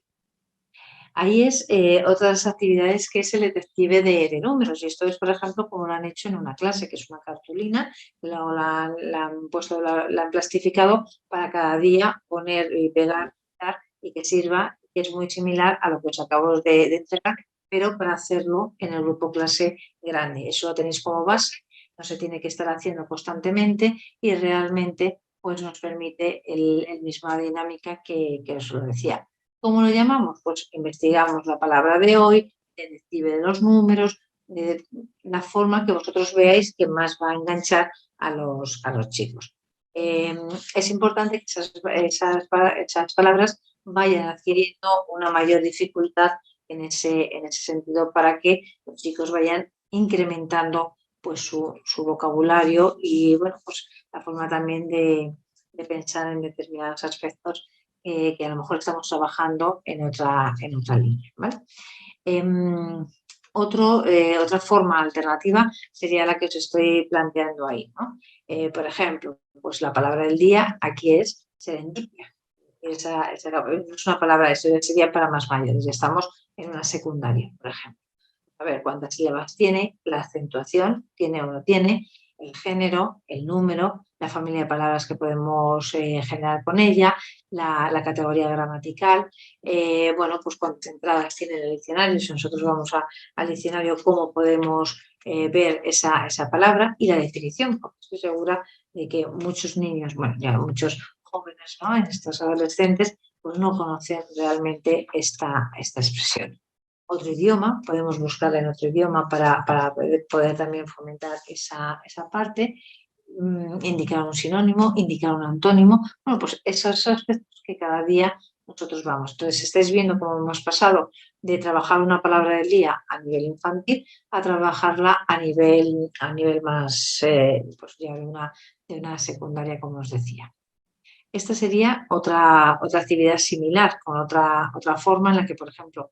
Ahí es otras actividades que es el detective de números, y esto es, por ejemplo, como lo han hecho en una clase, que es una cartulina, la han puesto, la han plastificado para cada día poner y pegar y que sirva, que es muy similar a lo que os acabo de entregar, pero para hacerlo en el grupo clase grande. Eso lo tenéis como base, no se tiene que estar haciendo constantemente y realmente pues nos permite el misma dinámica que os lo decía. ¿Cómo lo llamamos? Pues investigamos la palabra de hoy, detective de los números, de la forma que vosotros veáis que más va a enganchar a los chicos. Es importante que esas palabras vayan adquiriendo una mayor dificultad en ese sentido para que los chicos vayan incrementando pues su vocabulario y bueno, pues la forma también de pensar en determinados aspectos que a lo mejor estamos trabajando en otra línea. ¿Vale? Otra forma alternativa sería la que os estoy planteando ahí, ¿no? Por ejemplo, pues la palabra del día aquí es serendipia. Esa no es una palabra, eso sería para más mayores. Estamos en una secundaria, por ejemplo. A ver cuántas sílabas tiene, la acentuación, tiene o no tiene, el género, el número, la familia de palabras que podemos generar con ella, la categoría gramatical, bueno, pues cuántas entradas tiene el diccionario, si nosotros vamos al diccionario, cómo podemos ver esa palabra y la definición, porque estoy segura de que muchos niños, bueno, ya muchos jóvenes, ¿no? En estos adolescentes, pues no conocen realmente esta expresión. Otro idioma, podemos buscarla en otro idioma para poder también fomentar esa parte, indicar un sinónimo, indicar un antónimo, bueno, pues esos aspectos que cada día nosotros vamos. Entonces, estáis viendo cómo hemos pasado de trabajar una palabra del día a nivel infantil a trabajarla a nivel más, pues ya de una secundaria, como os decía. Esta sería otra actividad similar, con otra forma en la que, por ejemplo,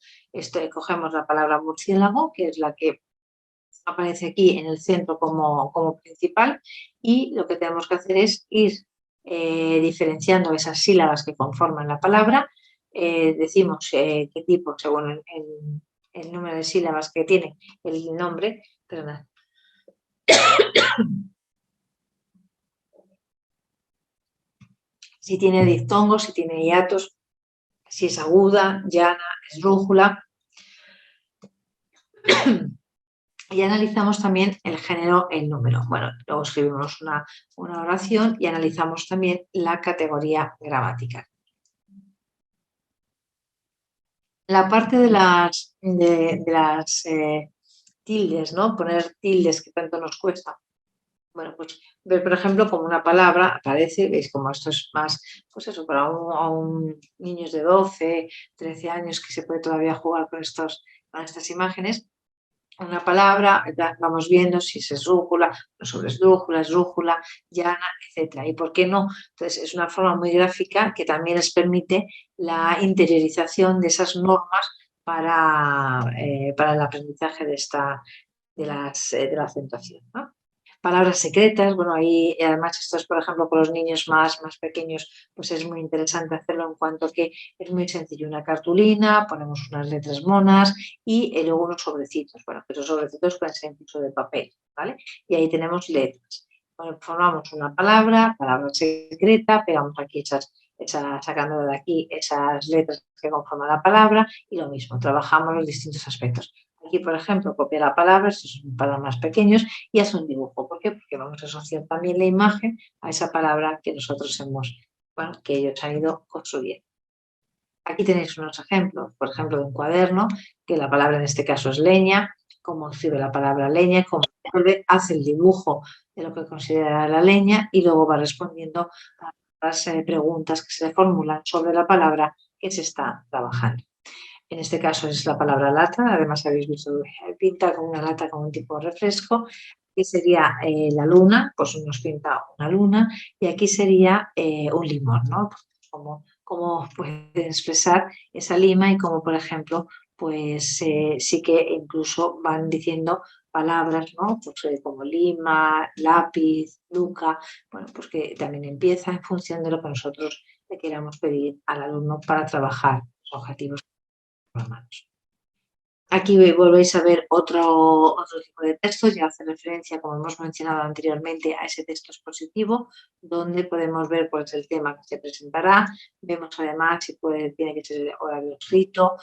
cogemos la palabra murciélago, que es la que aparece aquí en el centro como principal, y lo que tenemos que hacer es ir diferenciando esas sílabas que conforman la palabra. Decimos qué tipo, según el número de sílabas que tiene el nombre, perdón. Si tiene diptongos, si tiene hiatos, si es aguda, llana, esdrújula. Y analizamos también el género, el número. Bueno, luego escribimos una oración y analizamos también la categoría gramatical. La parte de las tildes, ¿no? Poner tildes que tanto nos cuesta. Bueno, pues ver, por ejemplo, como una palabra aparece, veis como esto es más, pues eso, para un niños de 12, 13 años que se puede todavía jugar con estas imágenes. Una palabra, vamos viendo si es esdrújula, sobre esdrújula, llana, etc. ¿Y por qué no? Entonces, es una forma muy gráfica que también les permite la interiorización de esas normas para el aprendizaje de la acentuación, ¿no? Palabras secretas, bueno, ahí además esto es, por ejemplo, con los niños más pequeños, pues es muy interesante hacerlo en cuanto que es muy sencillo, una cartulina, ponemos unas letras monas y luego unos sobrecitos, bueno, que esos sobrecitos pueden ser incluso de papel, ¿vale? Y ahí tenemos letras. Bueno, formamos una palabra secreta, pegamos aquí sacando de aquí esas letras que conforman la palabra y lo mismo, trabajamos los distintos aspectos. Aquí, por ejemplo, copia la palabra, si son palabras más pequeños, y hace un dibujo. ¿Por qué? Porque vamos a asociar también la imagen a esa palabra que nosotros que ellos han ido construyendo. Aquí tenéis unos ejemplos, por ejemplo, de un cuaderno, que la palabra en este caso es leña, cómo escribe la palabra leña, cómo hace el dibujo de lo que considera la leña y luego va respondiendo a las preguntas que se le formulan sobre la palabra que se está trabajando. En este caso es la palabra lata, además habéis visto, pinta con una lata con un tipo de refresco, que sería la luna, pues nos pinta una luna, y aquí sería un limón, ¿no? Cómo pueden expresar esa lima y cómo, por ejemplo, pues sí que incluso van diciendo palabras, ¿no? Pues, como lima, lápiz, luca, bueno, pues que también empieza en función de lo que nosotros le queramos pedir al alumno para trabajar los objetivos. las manos. Aquí volvéis a ver otro tipo de texto, ya hace referencia, como hemos mencionado anteriormente, a ese texto expositivo, donde podemos ver cuál es el tema que se presentará. Vemos además si tiene que ser horario escrito.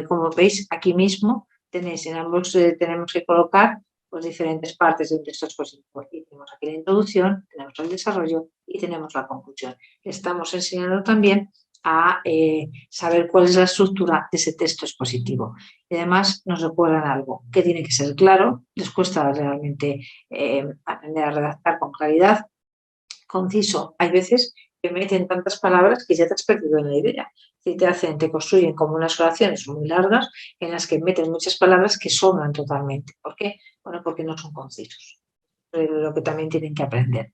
Como veis, aquí mismo tenéis en ambos, tenemos que colocar pues, diferentes partes de un texto expositivo. Y tenemos aquí la introducción, tenemos el desarrollo y tenemos la conclusión. Estamos enseñando también a saber cuál es la estructura de ese texto expositivo. Y además nos recuerdan algo, que tiene que ser claro, les cuesta realmente aprender a redactar con claridad, conciso. Hay veces que meten tantas palabras que ya te has perdido en la idea. Y te construyen como unas oraciones muy largas en las que meten muchas palabras que sobran totalmente. ¿Por qué? Bueno, porque no son concisos. Lo que también tienen que aprender.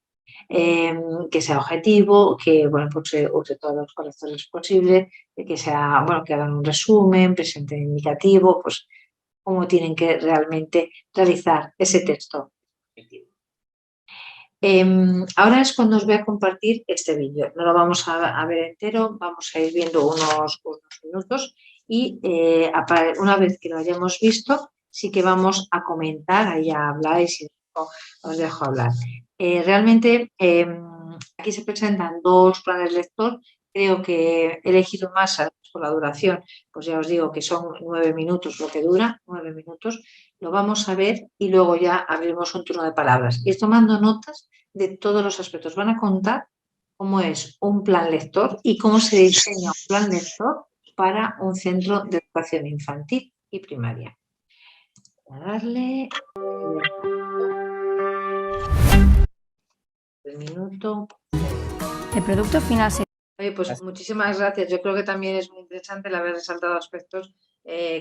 Que sea objetivo, que bueno, pues, use todos los correctores posibles, que sea, bueno, que hagan un resumen, presente indicativo, pues cómo tienen que realmente realizar ese texto. Ahora es cuando os voy a compartir este vídeo. No lo vamos a ver entero, vamos a ir viendo unos minutos y una vez que lo hayamos visto, sí que vamos a comentar, ahí ya habláis y os dejo hablar. Realmente aquí se presentan dos planes lector. Creo que he elegido más por la duración, pues ya os digo que son 9 minutos lo que dura, 9 minutos. Lo vamos a ver y luego ya abrimos un turno de palabras. Ir tomando notas de todos los aspectos. Van a contar cómo es un plan lector y cómo se diseña un plan lector para un centro de educación infantil y primaria. Voy a darle el minuto. El producto final se... Oye, pues muchísimas gracias. Yo creo que también es muy interesante el haber resaltado aspectos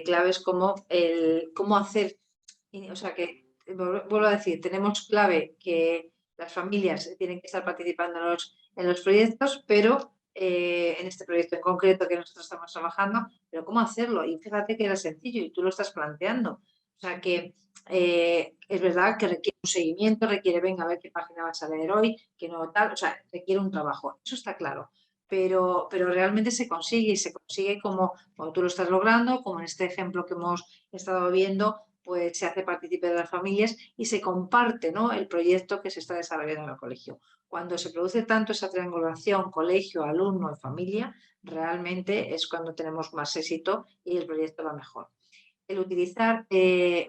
claves como el cómo hacer, o sea que, vuelvo a decir, tenemos clave que las familias tienen que estar participando en los proyectos, pero en este proyecto en concreto que nosotros estamos trabajando, pero cómo hacerlo. Y fíjate que era sencillo y tú lo estás planteando. O sea que es verdad que requiere un seguimiento, requiere, venga, a ver qué página vas a leer hoy, que no tal, o sea, requiere un trabajo. Eso está claro. Pero realmente se consigue y se consigue como tú lo estás logrando, como en este ejemplo que hemos estado viendo, pues se hace partícipe de las familias y se comparte, ¿no?, el proyecto que se está desarrollando en el colegio. Cuando se produce tanto esa triangulación colegio, alumno y familia, realmente es cuando tenemos más éxito y el proyecto va mejor. El utilizar en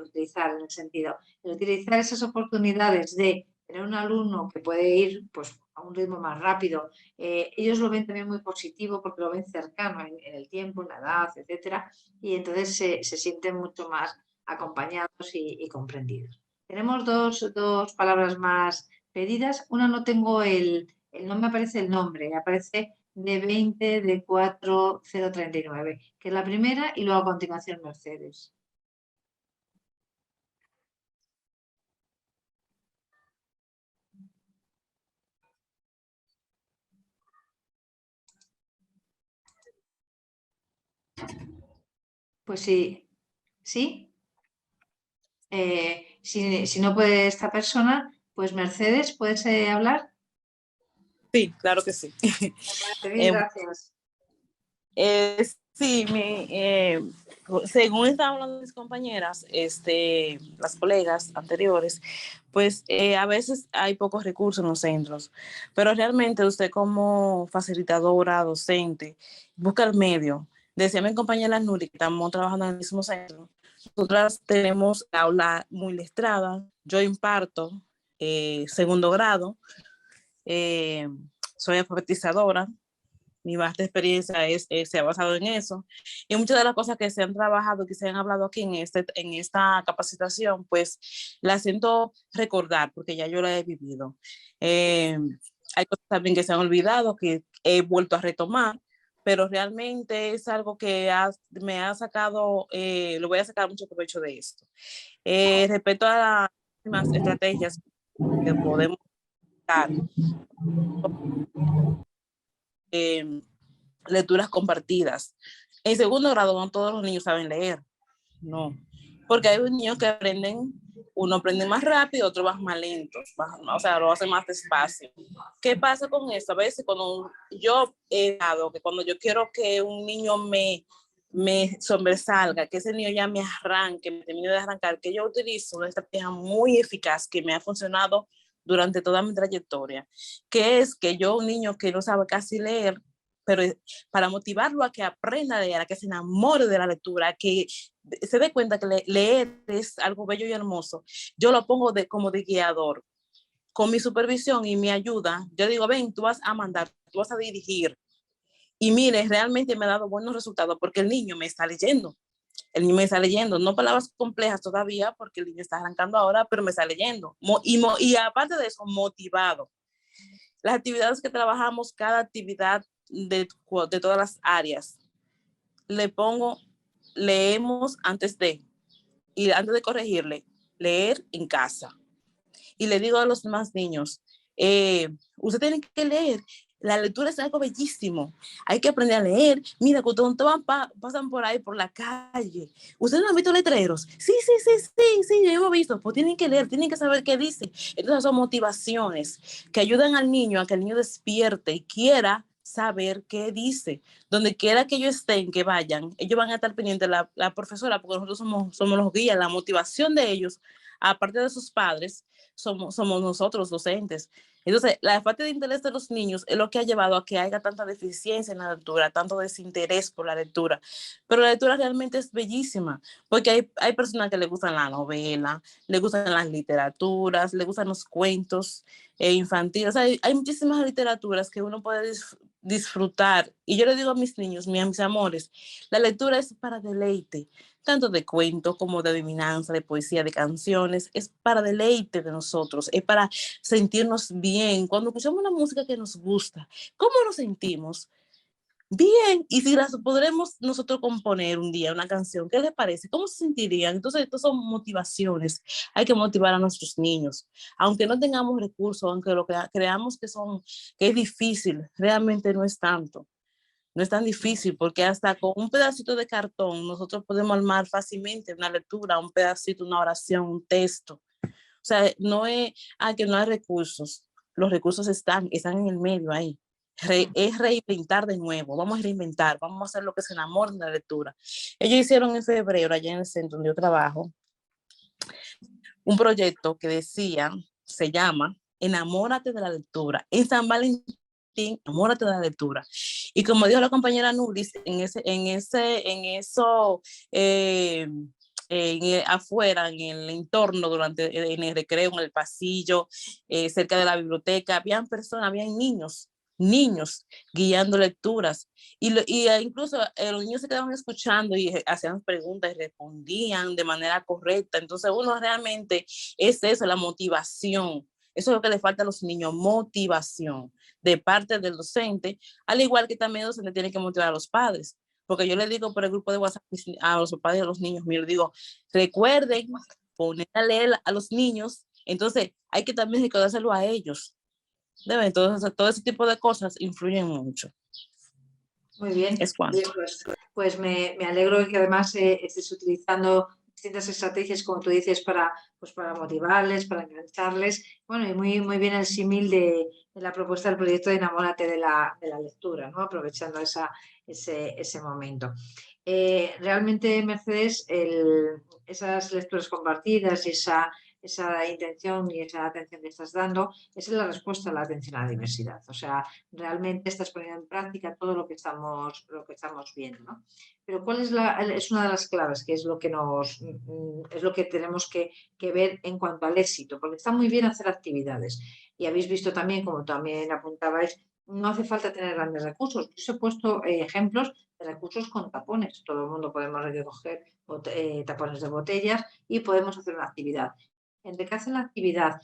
el sentido, el utilizar esas oportunidades de tener un alumno que puede ir pues, a un ritmo más rápido, ellos lo ven también muy positivo porque lo ven cercano en el tiempo, en la edad, etcétera, y entonces se sienten mucho más acompañados y comprendidos. Tenemos dos palabras más pedidas. Una no tengo no me aparece el nombre, aparece D20 D4039, que es la primera, y luego a continuación Mercedes. Pues sí, ¿sí? Si no puede esta persona, pues Mercedes, ¿puedes hablar? Sí, claro que sí. Gracias. Sí, según estaban hablando mis compañeras, las colegas anteriores, pues a veces hay pocos recursos en los centros, pero realmente usted como facilitadora, docente, busca el medio. Decía mi compañera Nuri, que estamos trabajando en el mismo centro, nosotras tenemos aula muy lestrada, yo imparto segundo grado, soy alfabetizadora, mi vasta experiencia se ha basado en eso. Y muchas de las cosas que se han trabajado, que se han hablado aquí en esta capacitación, pues las siento recordar porque ya yo la he vivido. Hay cosas también que se han olvidado, que he vuelto a retomar, pero realmente es algo que me ha sacado, lo voy a sacar mucho provecho de esto. Respecto a las estrategias que podemos dar, lecturas compartidas. En segundo grado no todos los niños saben leer, no, porque hay niños que aprenden, uno aprende más rápido, otro va más lento, o sea, lo hace más despacio. ¿Qué pasa con eso? A veces cuando yo he dado que cuando yo quiero que un niño me me sobresalga, que ese niño ya me arranque, me termine de arrancar, que yo utilizo una estrategia muy eficaz que me ha funcionado durante toda mi trayectoria, que es que yo, un niño que no sabe casi leer, pero para motivarlo a que aprenda a leer, a que se enamore de la lectura, a que se dé cuenta que leer es algo bello y hermoso, yo lo pongo como de guiador. Con mi supervisión y mi ayuda, yo digo, ven, tú vas a mandar, tú vas a dirigir. Y mire, realmente me ha dado buenos resultados porque el niño me está leyendo. El niño me está leyendo, no palabras complejas todavía porque el niño está arrancando ahora, pero me está leyendo. Y aparte de eso, motivado. Las actividades que trabajamos, cada actividad de todas las áreas, le pongo, leemos antes de, y antes de corregirle, leer en casa. Y le digo a los demás niños, usted tiene que leer, la lectura es algo bellísimo, hay que aprender a leer. Mira, cuando pasan por ahí, por la calle, ¿ustedes no han visto letreros? Sí, hemos visto, pues tienen que leer, tienen que saber qué dice. Entonces son motivaciones que ayudan al niño a que el niño despierte y quiera saber qué dice. Donde quiera que ellos estén, que vayan, ellos van a estar pendientes de la profesora, porque nosotros somos los guías, la motivación de ellos, aparte de sus padres, somos nosotros docentes. Entonces, la falta de interés de los niños es lo que ha llevado a que haya tanta deficiencia en la lectura, tanto desinterés por la lectura. Pero la lectura realmente es bellísima, porque hay personas que le gustan la novela, le gustan las literaturas, le gustan los cuentos infantiles. O sea, hay muchísimas literaturas que uno puede disfrutar. Y yo le digo a mis niños, a mis amores, la lectura es para deleite, tanto de cuentos como de adivinanza, de poesía, de canciones, es para deleite de nosotros, es para sentirnos bien. Cuando escuchamos una música que nos gusta, ¿cómo nos sentimos? Bien, y si las podremos nosotros componer un día una canción, ¿qué les parece? ¿Cómo se sentirían? Entonces, estas son motivaciones. Hay que motivar a nuestros niños. Aunque no tengamos recursos, aunque lo que creamos que es difícil, realmente no es tanto. No es tan difícil porque hasta con un pedacito de cartón nosotros podemos armar fácilmente una lectura, un pedacito, una oración, un texto. O sea, no es que no hay recursos. Los recursos están en el medio ahí. Es reinventar de nuevo. Vamos a reinventar, vamos a hacer lo que se enamoren de la lectura. Ellos hicieron en febrero, allá en el centro donde yo trabajo, un proyecto que se llama Enamórate de la lectura. En San Valentín, enamórate de la lectura. Y como dijo la compañera Nulis, afuera, en el entorno, en el recreo, en el pasillo, cerca de la biblioteca, habían niños guiando lecturas. Y incluso los niños se quedaban escuchando y hacían preguntas y respondían de manera correcta. Entonces uno realmente es eso, la motivación. Eso es lo que le falta a los niños, motivación de parte del docente, al igual que también el docente tiene que motivar a los padres. Porque yo le digo por el grupo de WhatsApp a los padres y a los niños, le digo, recuerden poner a leer a los niños, entonces hay que también recordárselo a ellos. Entonces, todo ese tipo de cosas influyen mucho. Muy bien. Es cuanto. Pues me alegro de que además estés utilizando distintas estrategias, como tú dices, para motivarles, para engancharles. Bueno, y muy bien el símil de la propuesta del proyecto de Enamórate de la lectura, ¿no? Aprovechando ese momento. Realmente, Mercedes, esas lecturas compartidas y esa intención y esa atención que estás dando es la respuesta a la atención a la diversidad. O sea, realmente estás poniendo en práctica todo lo que estamos viendo, ¿no? Pero ¿cuál es una de las claves, que es lo que es lo que tenemos que ver en cuanto al éxito? Porque está muy bien hacer actividades y habéis visto también, como también apuntabais, no hace falta tener grandes recursos. Yo os he puesto ejemplos de recursos con tapones. Todo el mundo podemos recoger tapones de botellas y podemos hacer una actividad. Entre que hacen la actividad,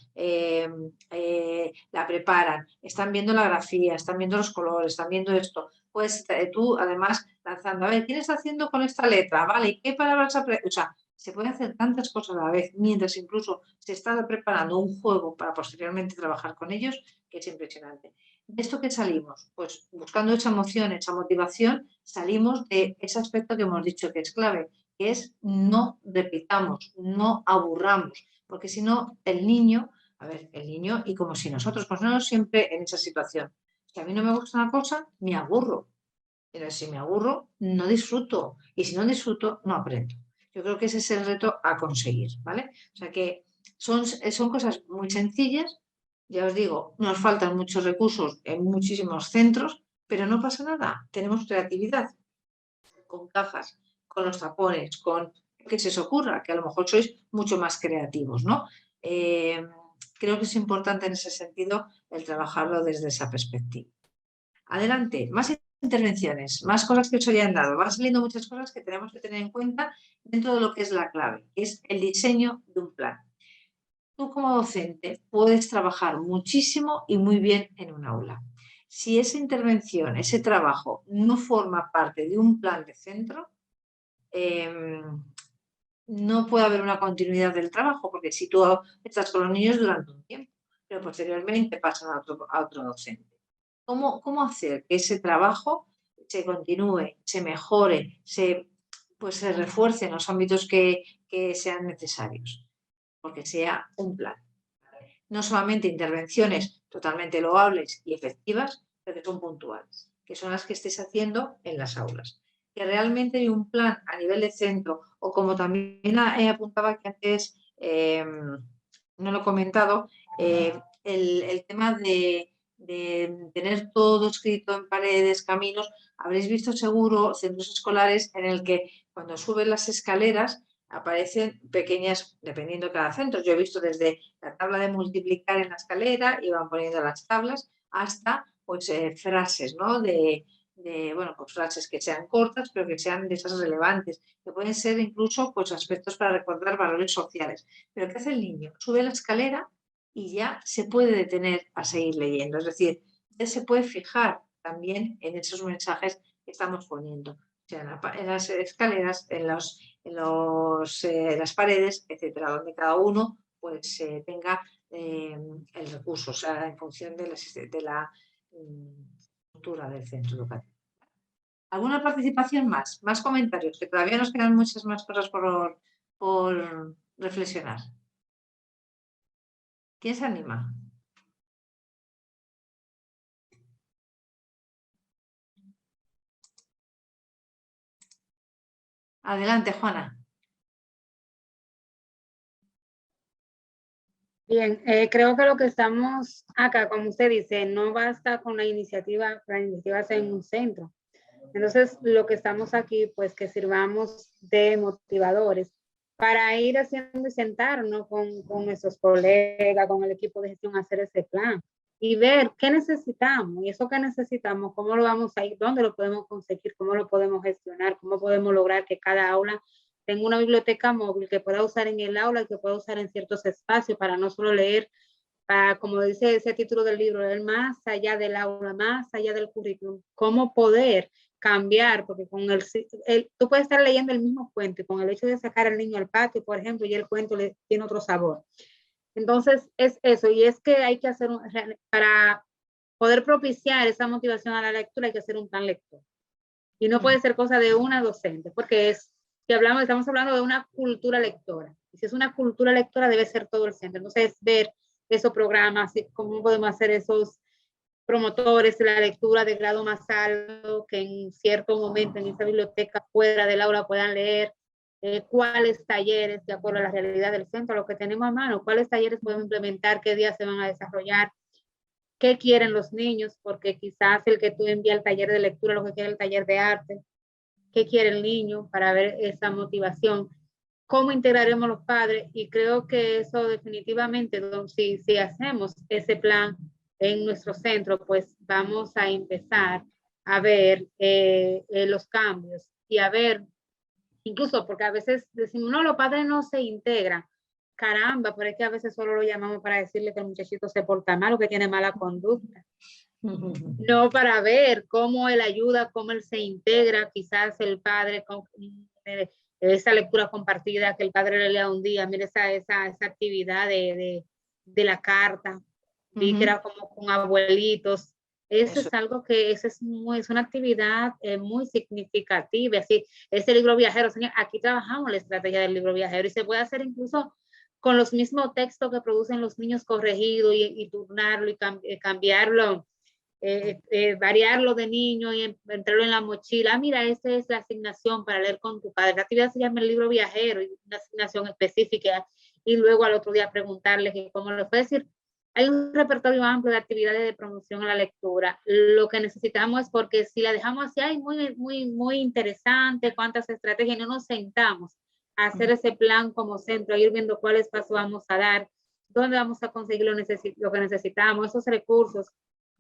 la preparan, están viendo la grafía, están viendo los colores, están viendo esto, pues tú además lanzando, a ver, ¿quién está haciendo con esta letra? Vale, ¿qué palabras aprende? O sea, se pueden hacer tantas cosas a la vez, mientras incluso se está preparando un juego para posteriormente trabajar con ellos, que es impresionante. ¿De esto qué salimos? Pues buscando esa emoción, esa motivación, salimos de ese aspecto que hemos dicho que es clave, que es no repitamos, no aburramos, porque si no, el niño, y como si nosotros ponemos siempre en esa situación, que a mí no me gusta una cosa, me aburro. Pero si me aburro, no disfruto. Y si no disfruto, no aprendo. Yo creo que ese es el reto a conseguir, ¿vale? O sea que son cosas muy sencillas. Ya os digo, nos faltan muchos recursos en muchísimos centros, pero no pasa nada. Tenemos creatividad con cajas, con los tapones, con lo que se os ocurra, que a lo mejor sois mucho más creativos, ¿no? Creo que es importante en ese sentido el trabajarlo desde esa perspectiva. Adelante, más intervenciones, más cosas que os hayan dado. Van saliendo muchas cosas que tenemos que tener en cuenta dentro de lo que es la clave, que es el diseño de un plan. Tú como docente puedes trabajar muchísimo y muy bien en un aula. Si esa intervención, ese trabajo no forma parte de un plan de centro, no puede haber una continuidad del trabajo, porque si tú estás con los niños durante un tiempo, pero posteriormente pasan a otro docente. ¿Cómo hacer que ese trabajo se continúe, se mejore, pues se refuerce en los ámbitos que sean necesarios? Porque sea un plan. No solamente intervenciones totalmente loables y efectivas, pero que son puntuales, que son las que estés haciendo en las aulas. Que realmente hay un plan a nivel de centro, o como también apuntaba que antes, no lo he comentado, el tema de tener todo escrito en paredes, caminos. Habréis visto seguro centros escolares en el que cuando suben las escaleras aparecen pequeñas, dependiendo de cada centro. Yo he visto desde la tabla de multiplicar en la escalera y van poniendo las tablas hasta pues frases, ¿no? Bueno, pues frases que sean cortas, pero que sean de esas relevantes, que pueden ser incluso pues aspectos para recordar valores sociales. Pero ¿qué hace el niño? Sube la escalera y ya se puede detener a seguir leyendo. Es decir, ya se puede fijar también en esos mensajes que estamos poniendo, o sea, en las escaleras, en las paredes, etcétera, donde cada uno pues tenga el recurso, o sea, en función de la estructura del centro educativo. ¿Alguna participación más? ¿Más comentarios? Que todavía nos quedan muchas más cosas por reflexionar. ¿Quién se anima? Adelante, Juana. Bien, creo que lo que estamos acá, como usted dice, no basta con la iniciativa sea en un centro. Entonces, lo que estamos aquí, pues que sirvamos de motivadores para ir haciendo y sentarnos con nuestros colegas, con el equipo de gestión, hacer ese plan y ver qué necesitamos y eso que necesitamos, cómo lo vamos a ir, dónde lo podemos conseguir, cómo lo podemos gestionar, cómo podemos lograr que cada aula tenga una biblioteca móvil que pueda usar en el aula y que pueda usar en ciertos espacios para no solo leer, para, como dice ese título del libro, leer más allá del aula, más allá del currículum, cómo poder cambiar, porque con tú puedes estar leyendo el mismo cuento y con el hecho de sacar al niño al patio, por ejemplo, y el cuento le tiene otro sabor. Entonces, es eso, y es que hay que hacer, para poder propiciar esa motivación a la lectura, hay que hacer un plan lector. Y no puede ser cosa de una docente, porque estamos hablando de una cultura lectora. Y si es una cultura lectora, debe ser todo el centro. Entonces, ver esos programas, cómo podemos hacer esos promotores de la lectura de grado más alto, que en cierto momento en esa biblioteca fuera del aula puedan leer, cuáles talleres, de acuerdo a la realidad del centro, lo que tenemos a mano, cuáles talleres podemos implementar, qué días se van a desarrollar, qué quieren los niños, porque quizás el que tú envías el taller de lectura, lo que quiere el taller de arte, qué quiere el niño para ver esa motivación, cómo integraremos los padres, y creo que eso definitivamente, si hacemos ese plan en nuestro centro, pues vamos a empezar a ver los cambios y a ver, incluso porque a veces decimos, no, los padres no se integran. Caramba, pero es que a veces solo lo llamamos para decirle que el muchachito se porta mal o que tiene mala conducta. No para ver cómo él ayuda, cómo él se integra, quizás el padre con esa lectura compartida que el padre le lea un día, mire esa actividad de la carta, vi que era como con abuelitos. Eso es algo que es una actividad muy significativa. Así, ese libro viajero, señor, aquí trabajamos la estrategia del libro viajero y se puede hacer incluso con los mismos textos que producen los niños corregidos y turnarlo y cambiarlo variarlo de niño y entrarlo en la mochila. Mira, esa es la asignación para leer con tu padre. La actividad se llama el libro viajero y una asignación específica. Y luego al otro día preguntarle que cómo le fue. Decir, hay un repertorio amplio de actividades de promoción a la lectura. Lo que necesitamos es, porque si la dejamos así, ay, muy interesante, cuántas estrategias, no nos sentamos a hacer ese plan como centro, a ir viendo cuáles pasos vamos a dar, dónde vamos a conseguir lo que necesitamos, esos recursos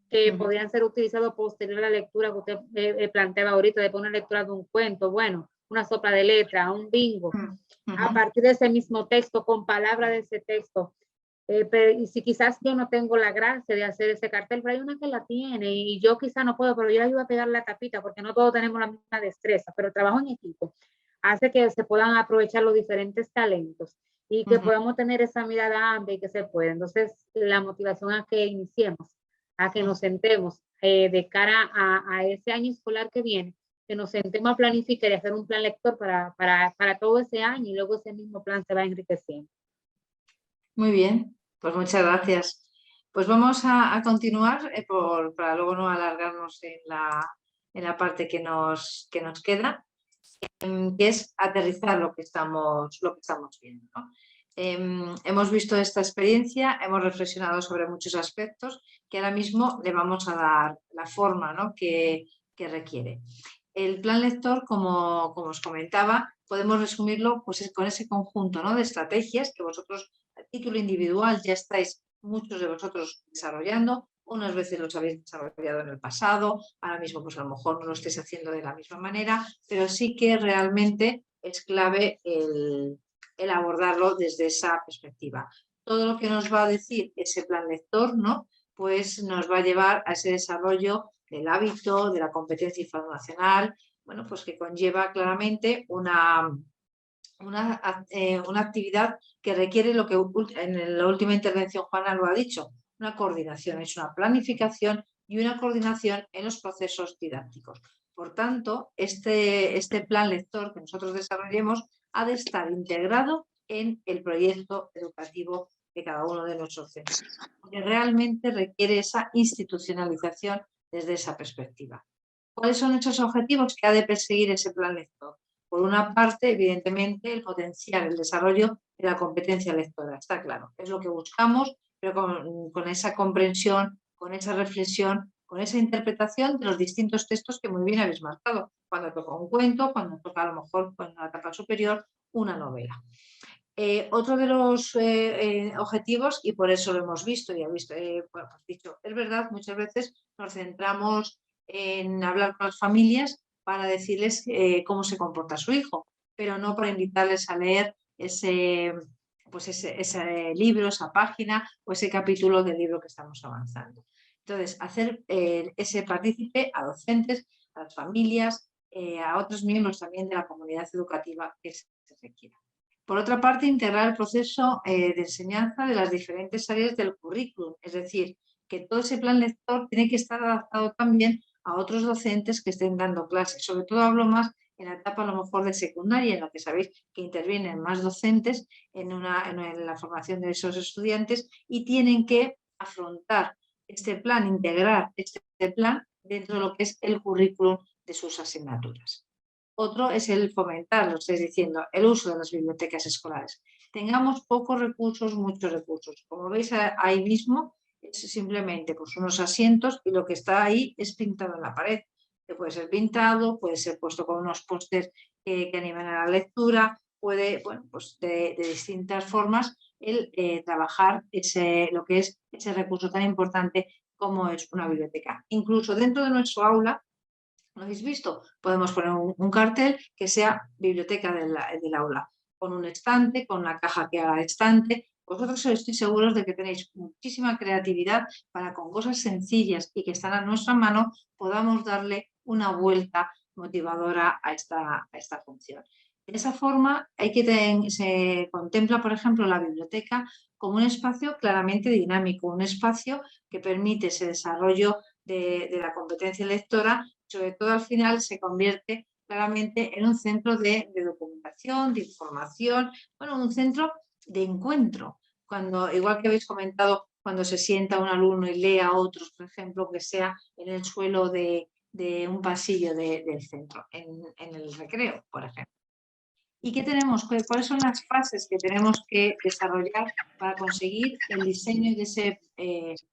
que podrían ser utilizados posterior a la lectura que usted planteaba ahorita, de poner lectura de un cuento, bueno, una sopa de letra, un bingo, a partir de ese mismo texto, con palabras de ese texto. Y si quizás yo no tengo la gracia de hacer ese cartel, pero hay una que la tiene y yo quizás no puedo, pero yo ayudo a pegar la tapita porque no todos tenemos la misma destreza, pero el trabajo en equipo hace que se puedan aprovechar los diferentes talentos y que podamos tener esa mirada amplia y que se pueda. Entonces, la motivación a que iniciemos, a que nos sentemos de cara a ese año escolar que viene, que nos sentemos a planificar y hacer un plan lector para todo ese año, y luego ese mismo plan se va enriqueciendo. Muy bien, pues muchas gracias. Pues vamos a continuar para luego no alargarnos en la parte que nos queda, que es aterrizar lo que estamos viendo, ¿no? Hemos visto esta experiencia, hemos reflexionado sobre muchos aspectos que ahora mismo le vamos a dar la forma, ¿no?, que requiere. El plan lector, como os comentaba, podemos resumirlo pues con ese conjunto, ¿no?, de estrategias que vosotros a título individual ya estáis muchos de vosotros desarrollando. Unas veces los habéis desarrollado en el pasado, ahora mismo pues a lo mejor no lo estáis haciendo de la misma manera, pero sí que realmente es clave el abordarlo desde esa perspectiva. Todo lo que nos va a decir ese plan lector, ¿no?, pues nos va a llevar a ese desarrollo del hábito, de la competencia informacional, bueno, pues que conlleva claramente una actividad que requiere lo que en la última intervención Juana lo ha dicho, una coordinación, es una planificación y una coordinación en los procesos didácticos. Por tanto, este plan lector que nosotros desarrollemos ha de estar integrado en el proyecto educativo de cada uno de nuestros centros, porque realmente requiere esa institucionalización desde esa perspectiva. ¿Cuáles son esos objetivos que ha de perseguir ese plan lector? Por una parte, evidentemente, el potenciar el desarrollo de la competencia lectora, está claro, es lo que buscamos, pero con esa comprensión, con esa reflexión, con esa interpretación de los distintos textos que muy bien habéis marcado, cuando toca un cuento, cuando toca a lo mejor en la etapa superior una novela. Otro de los objetivos, y por eso lo hemos visto y habéis dicho, es verdad, muchas veces nos centramos en hablar con las familias para decirles cómo se comporta su hijo, pero no para invitarles a leer ese libro, esa página o ese capítulo del libro que estamos avanzando. Entonces, hacer ese partícipe a docentes, a las familias, a otros miembros también de la comunidad educativa que se requiera. Por otra parte, integrar el proceso de enseñanza de las diferentes áreas del currículum, es decir, que todo ese plan lector tiene que estar adaptado también a otros docentes que estén dando clases. Sobre todo hablo más en la etapa a lo mejor de secundaria, en la que sabéis que intervienen más docentes en la formación de esos estudiantes y tienen que afrontar este plan, integrar este plan dentro de lo que es el currículum de sus asignaturas. Otro es el fomentar, lo estáis diciendo, el uso de las bibliotecas escolares. Tengamos pocos recursos, muchos recursos. Como veis ahí mismo, es simplemente pues, unos asientos y lo que está ahí es pintado en la pared. Que puede ser pintado, puede ser puesto con unos pósters que animan a la lectura, puede, bueno, pues de distintas formas el trabajar lo que es ese recurso tan importante como es una biblioteca. Incluso dentro de nuestro aula, ¿lo habéis visto? Podemos poner un cartel que sea biblioteca del aula, con un estante, con una caja que haga estante. Vosotros estoy seguros de que tenéis muchísima creatividad para con cosas sencillas y que están a nuestra mano podamos darle una vuelta motivadora a esta función. De esa forma se contempla, por ejemplo, la biblioteca como un espacio claramente dinámico, un espacio que permite ese desarrollo de la competencia lectora. Sobre todo al final se convierte claramente en un centro de documentación, de información, bueno, un centro de encuentro. Cuando, igual que habéis comentado cuando se sienta un alumno y lee a otros, por ejemplo, que sea en el suelo de un pasillo del centro, en el recreo, por ejemplo. ¿Y qué tenemos? ¿Cuáles son las fases que tenemos que desarrollar para conseguir el diseño de ese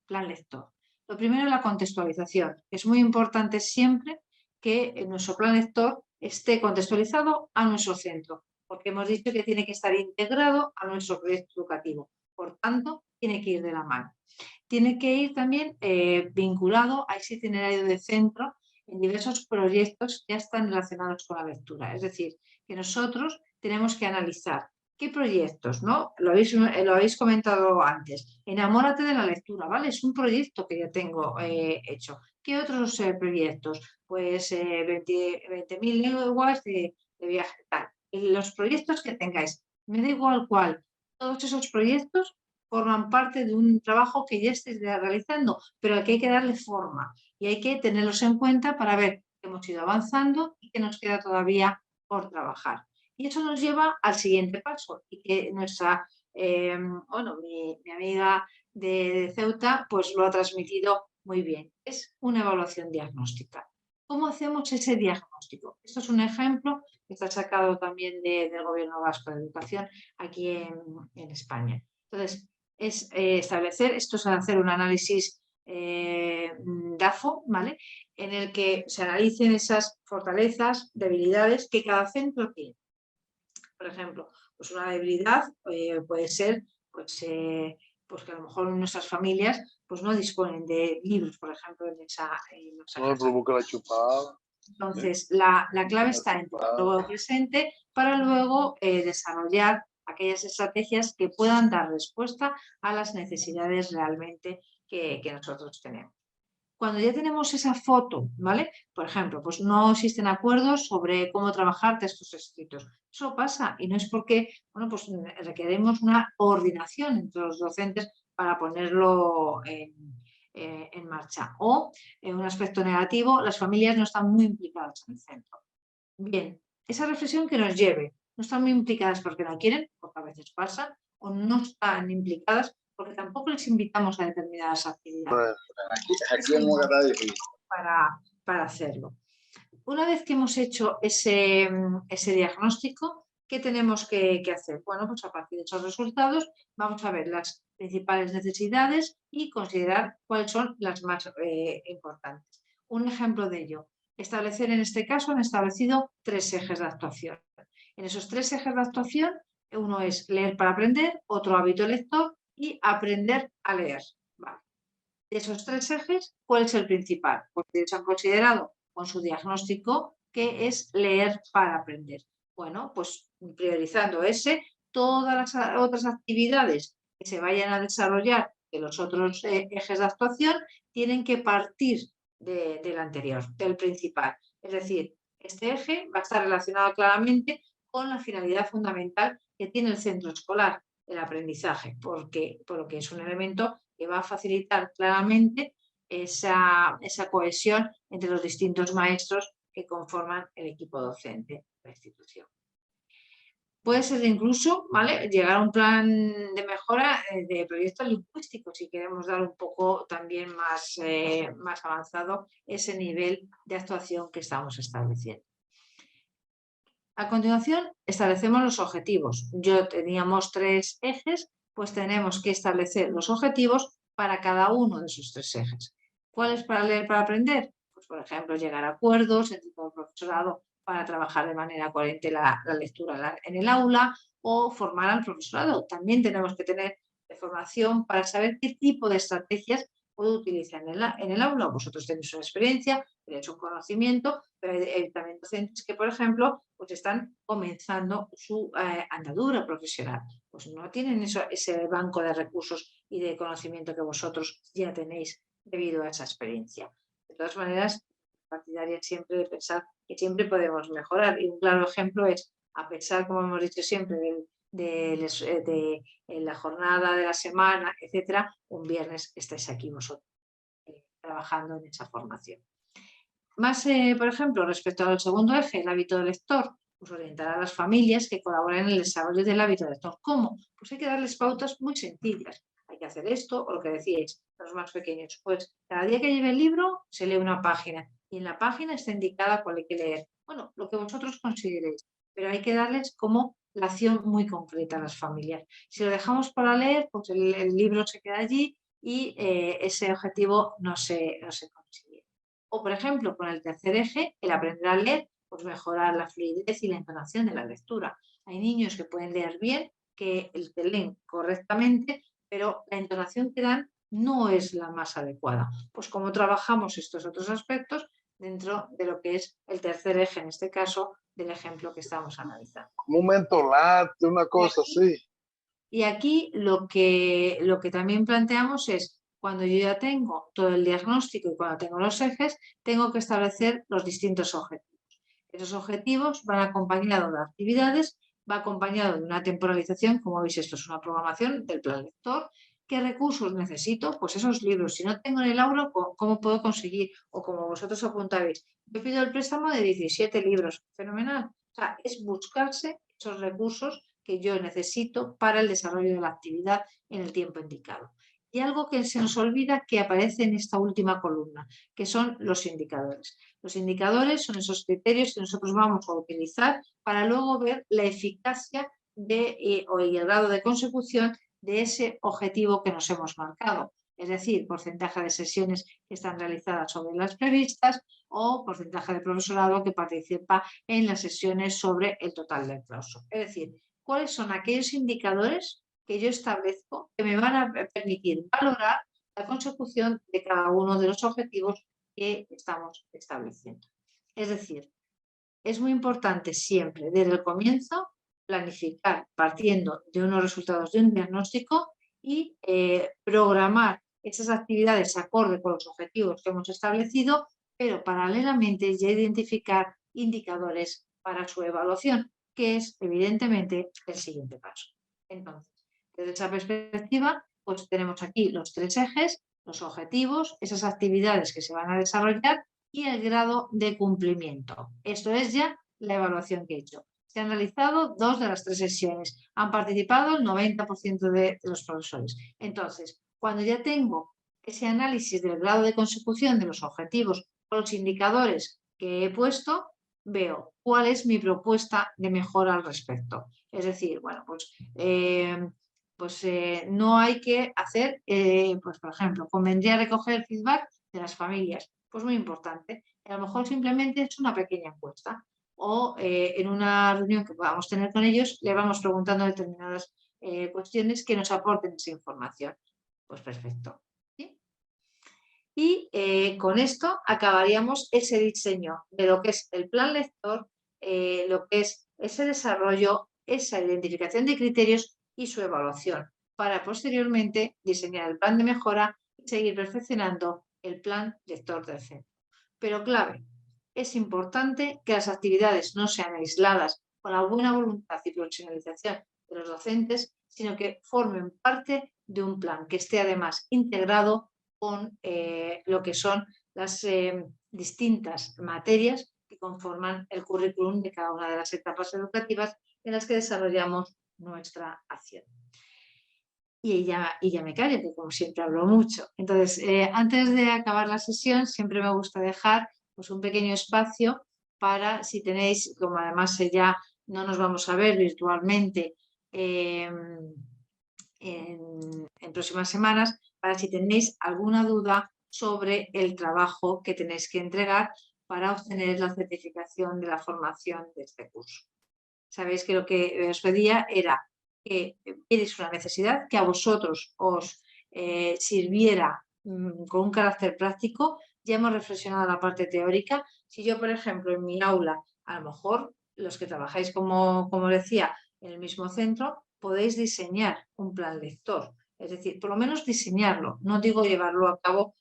plan lector? Lo primero es la contextualización. Es muy importante siempre que nuestro plan lector esté contextualizado a nuestro centro, porque hemos dicho que tiene que estar integrado a nuestro proyecto educativo. Por tanto, tiene que ir de la mano. Tiene que ir también vinculado a ese itinerario de centro en diversos proyectos que ya están relacionados con la lectura. Es decir, que nosotros tenemos que analizar qué proyectos, ¿no? Lo habéis comentado antes. Enamórate de la lectura, ¿vale? Es un proyecto que ya tengo hecho. ¿Qué otros proyectos? Pues 20.000 lenguas de viaje, tal. Y los proyectos que tengáis, me da igual cuál. Todos esos proyectos forman parte de un trabajo que ya estéis realizando, pero al que hay que darle forma y hay que tenerlos en cuenta para ver que hemos ido avanzando y que nos queda todavía por trabajar. Y eso nos lleva al siguiente paso y que nuestra, mi amiga de Ceuta pues lo ha transmitido muy bien. Es una evaluación diagnóstica. ¿Cómo hacemos ese diagnóstico? Esto es un ejemplo que está sacado también del Gobierno Vasco de Educación aquí en España. Entonces, es establecer, esto es hacer un análisis DAFO, ¿vale? En el que se analicen esas fortalezas, debilidades que cada centro tiene. Por ejemplo, pues una debilidad puede ser pues que a lo mejor nuestras familias pues no disponen de libros, por ejemplo, en esa No me provoca la chupada. Entonces, la clave está en tenerlo presente para luego desarrollar aquellas estrategias que puedan dar respuesta a las necesidades realmente que nosotros tenemos. Cuando ya tenemos esa foto, ¿vale? Por ejemplo, pues no existen acuerdos sobre cómo trabajar textos escritos. Eso pasa y no es porque, bueno, pues requerimos una coordinación entre los docentes para ponerlo en marcha. O, en un aspecto negativo, las familias no están muy implicadas en el centro. Bien, esa reflexión que nos lleve, no están muy implicadas porque no quieren, porque a veces pasa, o no están implicadas porque tampoco les invitamos a determinadas actividades. Para hacerlo. Una vez que hemos hecho ese diagnóstico, ¿qué tenemos que hacer? Bueno, pues a partir de esos resultados vamos a ver las principales necesidades y considerar cuáles son las más importantes. Un ejemplo de ello, establecer en este caso, han establecido 3 ejes de actuación. En esos 3 ejes de actuación, uno es leer para aprender, otro hábito lector y aprender a leer. Vale. De esos 3 ejes, ¿cuál es el principal? Porque ellos han considerado con su diagnóstico que es leer para aprender. Bueno, pues priorizando ese, todas las otras actividades que se vayan a desarrollar de los otros ejes de actuación tienen que partir del anterior, del principal. Es decir, este eje va a estar relacionado claramente con la finalidad fundamental que tiene el centro escolar, el aprendizaje, por lo que es un elemento que va a facilitar claramente esa cohesión entre los distintos maestros que conforman el equipo docente de la institución. Puede ser incluso, ¿vale?, llegar a un plan de mejora de proyectos lingüísticos si queremos dar un poco también más avanzado ese nivel de actuación que estamos estableciendo. A continuación, establecemos los objetivos. Teníamos 3 ejes, pues tenemos que establecer los objetivos para cada uno de esos 3 ejes. ¿Cuáles para leer para aprender? Pues, por ejemplo, llegar a acuerdos entre todo el profesorado para trabajar de manera coherente la lectura en el aula o formar al profesorado. También tenemos que tener formación para saber qué tipo de estrategias puedo utilizar en el aula. Vosotros tenéis una experiencia, tenéis un conocimiento, pero hay también docentes que, por ejemplo, pues están comenzando su andadura profesional. Pues no tienen ese banco de recursos y de conocimiento que vosotros ya tenéis debido a esa experiencia. De todas maneras, partidaria siempre de pensar que siempre podemos mejorar. Y un claro ejemplo es, a pesar, como hemos dicho siempre, de la jornada de la semana, etcétera, un viernes estáis aquí vosotros trabajando en esa formación. Más, por ejemplo, respecto al segundo eje, el hábito del lector, pues orientar a las familias que colaboren en el desarrollo del hábito del lector. ¿Cómo? Pues hay que darles pautas muy sencillas. Hay hay que hacer esto, o lo que decíais, los más pequeños. Pues cada día que lleve el libro se lee una página y en la página está indicada cuál hay que leer. Bueno, lo que vosotros consideréis, pero hay que darles como la acción muy concreta a las familias. Si lo dejamos para leer, pues el libro se queda allí y ese objetivo no se consigue. O, por ejemplo, con el tercer eje, el aprender a leer, pues mejorar la fluidez y la entonación de la lectura. Hay niños que pueden leer bien, que leen correctamente, pero la entonación que dan no es la más adecuada. Pues como trabajamos estos otros aspectos dentro de lo que es el tercer eje, en este caso, del ejemplo que estamos analizando. Como un mentolate, una cosa así. Y aquí lo que también planteamos es, cuando yo ya tengo todo el diagnóstico y cuando tengo los ejes, tengo que establecer los distintos objetivos. Esos objetivos van acompañados de actividades, va acompañado de una temporalización, como veis esto es una programación del plan lector. ¿Qué recursos necesito? Pues esos libros. Si no tengo en el aula, ¿cómo puedo conseguir? O como vosotros apuntabais, yo pido el préstamo de 17 libros. Fenomenal. O sea, es buscarse esos recursos que yo necesito para el desarrollo de la actividad en el tiempo indicado. Y algo que se nos olvida que aparece en esta última columna, que son los indicadores. Los indicadores son esos criterios que nosotros vamos a utilizar para luego ver la eficacia o el grado de consecución de ese objetivo que nos hemos marcado. Es decir, porcentaje de sesiones que están realizadas sobre las previstas o porcentaje de profesorado que participa en las sesiones sobre el total del claustro. Es decir, cuáles son aquellos indicadores que yo establezco que me van a permitir valorar la consecución de cada uno de los objetivos que estamos estableciendo. Es decir, es muy importante siempre, desde el comienzo, planificar partiendo de unos resultados de un diagnóstico y programar esas actividades acorde con los objetivos que hemos establecido, pero paralelamente ya identificar indicadores para su evaluación, que es evidentemente el siguiente paso. Entonces, desde esa perspectiva, pues tenemos aquí los tres ejes, los objetivos, esas actividades que se van a desarrollar y el grado de cumplimiento. Esto es ya la evaluación que he hecho. Se han realizado 2 de las 3 sesiones. Han participado el 90% de los profesores. Entonces, cuando ya tengo ese análisis del grado de consecución de los objetivos o los indicadores que he puesto, veo cuál es mi propuesta de mejora al respecto. Es decir, bueno, no hay que hacer, pues por ejemplo, convendría recoger el feedback de las familias. Pues muy importante. A lo mejor simplemente es una pequeña encuesta o en una reunión que podamos tener con ellos le vamos preguntando determinadas cuestiones que nos aporten esa información. Pues perfecto. ¿Sí? Y con esto acabaríamos ese diseño de lo que es el plan lector, lo que es ese desarrollo, esa identificación de criterios y su evaluación, para posteriormente diseñar el plan de mejora y seguir perfeccionando el plan lector del centro. Pero clave, es importante que las actividades no sean aisladas con la buena voluntad y profesionalización de los docentes, sino que formen parte de un plan que esté además integrado con lo que son las distintas materias que conforman el currículum de cada una de las etapas educativas en las que desarrollamos nuestra acción. Y ya me callo, que como siempre hablo mucho. Entonces, antes de acabar la sesión, siempre me gusta dejar pues, un pequeño espacio para, si tenéis, como además ya no nos vamos a ver virtualmente en próximas semanas, para si tenéis alguna duda sobre el trabajo que tenéis que entregar para obtener la certificación de la formación de este curso. Sabéis que lo que os pedía era que vierais una necesidad que a vosotros os sirviera con un carácter práctico. Ya hemos reflexionado la parte teórica. Si yo, por ejemplo, en mi aula, a lo mejor los que trabajáis, como decía, en el mismo centro, podéis diseñar un plan lector. Es decir, por lo menos diseñarlo. No digo llevarlo a cabo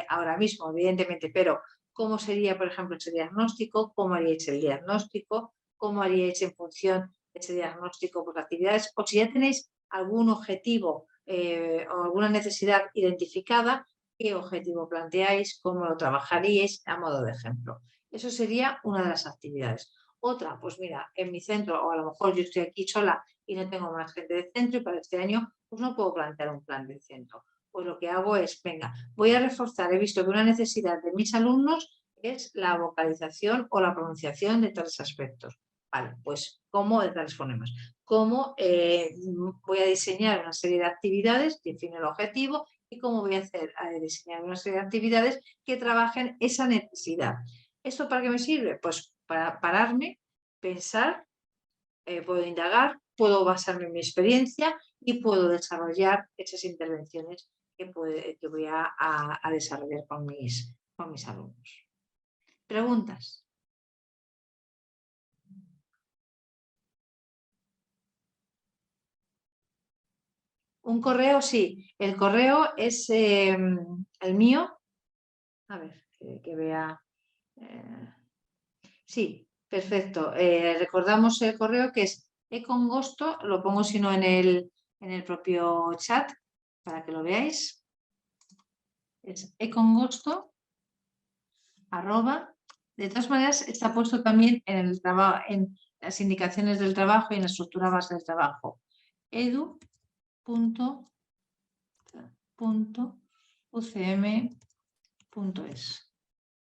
ahora mismo, evidentemente, pero ¿cómo sería, por ejemplo, ese diagnóstico? ¿Cómo haríais el diagnóstico? ¿Cómo haríais en función de ese diagnóstico por actividades? O si ya tenéis algún objetivo o alguna necesidad identificada, ¿qué objetivo planteáis? ¿Cómo lo trabajaríais? A modo de ejemplo. Eso sería una de las actividades. Otra, pues mira, en mi centro, o a lo mejor yo estoy aquí sola y no tengo más gente de centro y para este año pues no puedo plantear un plan de centro. Pues lo que hago es, venga, voy a reforzar, he visto que una necesidad de mis alumnos es la vocalización o la pronunciación de tales aspectos. Vale, pues ¿cómo de tales fonemas? ¿Cómo voy a diseñar una serie de actividades, defino el objetivo y cómo voy a hacer diseñar una serie de actividades que trabajen esa necesidad? ¿Esto para qué me sirve? Pues para pararme, pensar, puedo indagar, puedo basarme en mi experiencia y puedo desarrollar esas intervenciones que voy a desarrollar con mis alumnos. ¿Preguntas? Un correo, sí. El correo es el mío. A ver, que vea. Sí, perfecto. Recordamos el correo que es econgosto, lo pongo si no en el propio chat para que lo veáis. Es econgosto, @ De todas maneras, está puesto también en el trabajo, en las indicaciones del trabajo y en la estructura base del trabajo. edu.ucm.es.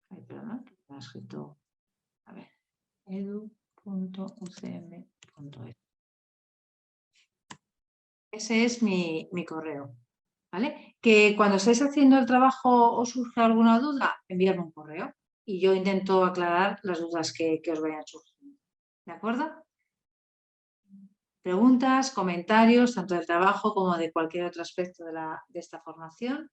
Ay, perdón, que me ha escrito. A ver, edu.ucm.es. Ese es mi correo, ¿vale? Que cuando estáis haciendo el trabajo os surge alguna duda, enviadme un correo y yo intento aclarar las dudas que os vayan surgiendo. ¿De acuerdo? Preguntas, comentarios, tanto del trabajo como de cualquier otro aspecto de esta formación.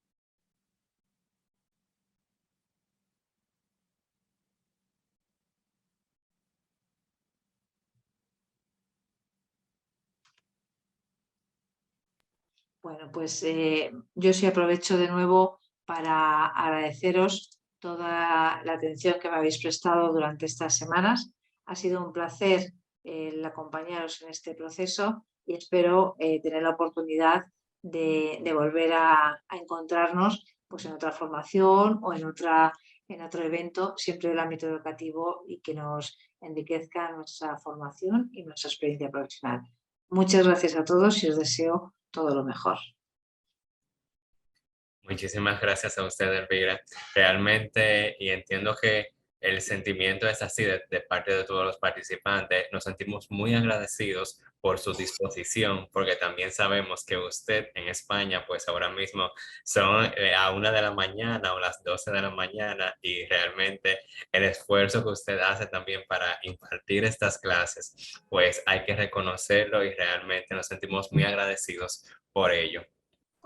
Bueno, pues yo sí aprovecho de nuevo para agradeceros toda la atención que me habéis prestado durante estas semanas. Ha sido un placer el acompañaros en este proceso y espero tener la oportunidad de volver a encontrarnos pues, en otra formación o en otro evento, siempre del ámbito educativo y que nos enriquezca nuestra formación y nuestra experiencia profesional. Muchas gracias a todos y os deseo todo lo mejor. Muchísimas gracias a usted, Elvira. Realmente, y entiendo que el sentimiento es así de parte de todos los participantes. Nos sentimos muy agradecidos por su disposición, porque también sabemos que usted en España, pues ahora mismo son a 1 de la mañana o las 12 de la mañana y realmente el esfuerzo que usted hace también para impartir estas clases, pues hay que reconocerlo y realmente nos sentimos muy agradecidos por ello.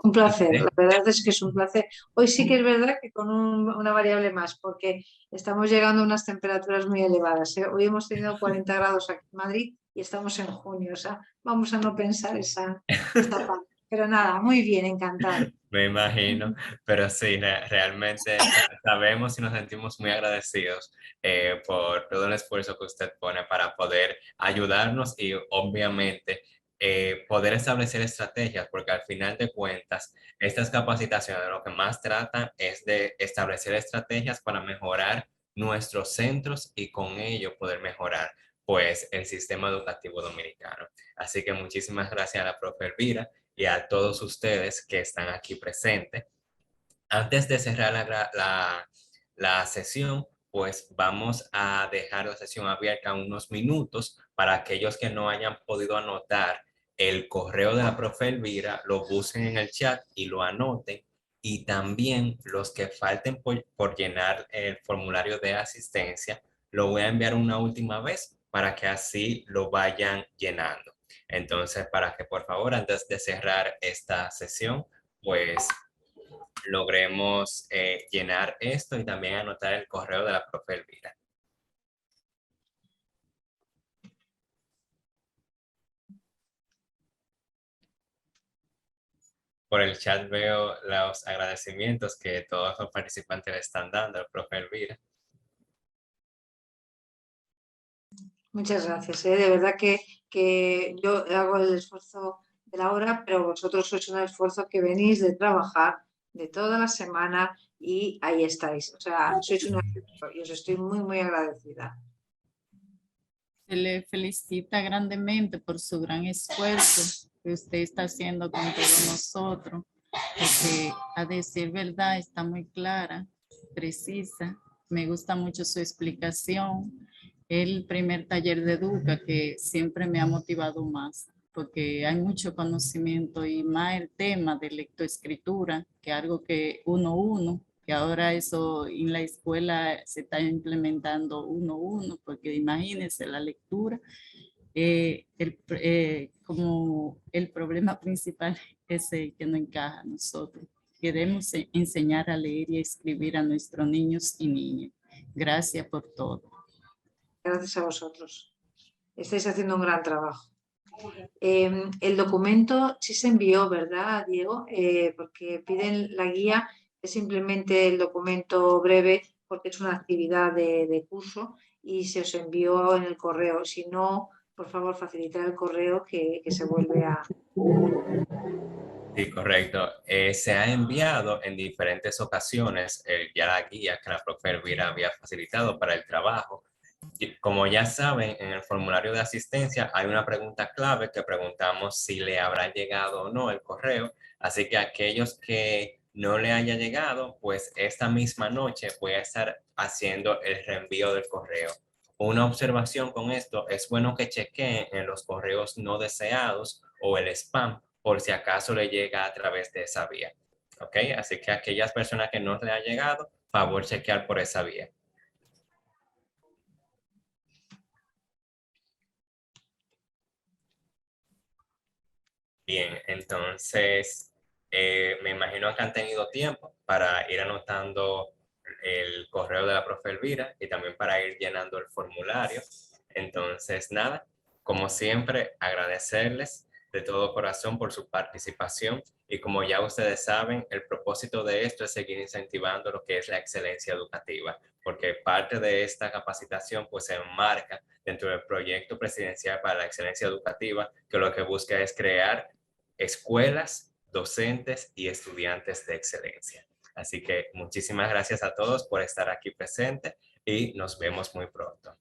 Un placer, la verdad es que es un placer. Hoy sí que es verdad que con una variable más, porque estamos llegando a unas temperaturas muy elevadas, ¿eh? Hoy hemos tenido 40 grados aquí en Madrid y estamos en junio, o sea, vamos a no pensar esta parte. Pero nada, muy bien, encantada. Me imagino, pero sí, realmente sabemos y nos sentimos muy agradecidos por todo el esfuerzo que usted pone para poder ayudarnos y obviamente poder establecer estrategias, porque al final de cuentas, estas capacitaciones lo que más tratan es de establecer estrategias para mejorar nuestros centros y con ello poder mejorar pues el sistema educativo dominicano. Así que muchísimas gracias a la profe Elvira y a todos ustedes que están aquí presentes. Antes de cerrar la sesión, pues vamos a dejar la sesión abierta unos minutos para aquellos que no hayan podido anotar el correo de la profe Elvira, lo busquen en el chat y lo anoten. Y también los que falten por llenar el formulario de asistencia, lo voy a enviar una última vez para que así lo vayan llenando. Entonces, para que por favor, antes de cerrar esta sesión, pues logremos llenar esto y también anotar el correo de la profe Elvira. Por el chat veo los agradecimientos que todos los participantes le están dando al profe Elvira. Muchas gracias, ¿eh? De verdad que yo hago el esfuerzo de la hora, pero vosotros sois un esfuerzo que venís de trabajar de toda la semana y ahí estáis. O sea, sois un esfuerzo y os estoy muy, muy agradecida. Se le felicita grandemente por su gran esfuerzo que usted está haciendo con todos nosotros, porque a decir verdad está muy clara, precisa. Me gusta mucho su explicación. El primer taller de Educa que siempre me ha motivado más, porque hay mucho conocimiento y más el tema de lectoescritura, que algo que uno, que ahora eso en la escuela se está implementando uno, porque imagínense la lectura, como el problema principal es el que no encaja a nosotros. Queremos enseñar a leer y a escribir a nuestros niños y niñas. Gracias por todo. Gracias a vosotros. Estáis haciendo un gran trabajo. El documento sí se envió, ¿verdad, Diego? Porque piden la guía, es simplemente el documento breve porque es una actividad de curso y se os envió en el correo. Si no, por favor, facilitar el correo que se vuelve a... Sí, correcto. Se ha enviado en diferentes ocasiones ya la guía que la profe Elvira había facilitado para el trabajo. Y como ya saben, en el formulario de asistencia hay una pregunta clave que preguntamos si le habrá llegado o no el correo. Así que aquellos que no le haya llegado, pues esta misma noche voy a estar haciendo el reenvío del correo. Una observación con esto, es bueno que chequeen en los correos no deseados o el spam por si acaso le llega a través de esa vía. ¿Ok? Así que aquellas personas que no le ha llegado, favor chequear por esa vía. Bien, entonces me imagino que han tenido tiempo para ir anotando el correo de la profe Elvira y también para ir llenando el formulario. Entonces, nada, como siempre, agradecerles de todo corazón por su participación y como ya ustedes saben, el propósito de esto es seguir incentivando lo que es la excelencia educativa, porque parte de esta capacitación pues se enmarca dentro del proyecto presidencial para la excelencia educativa, que lo que busca es crear escuelas, docentes y estudiantes de excelencia. Así que muchísimas gracias a todos por estar aquí presentes y nos vemos muy pronto.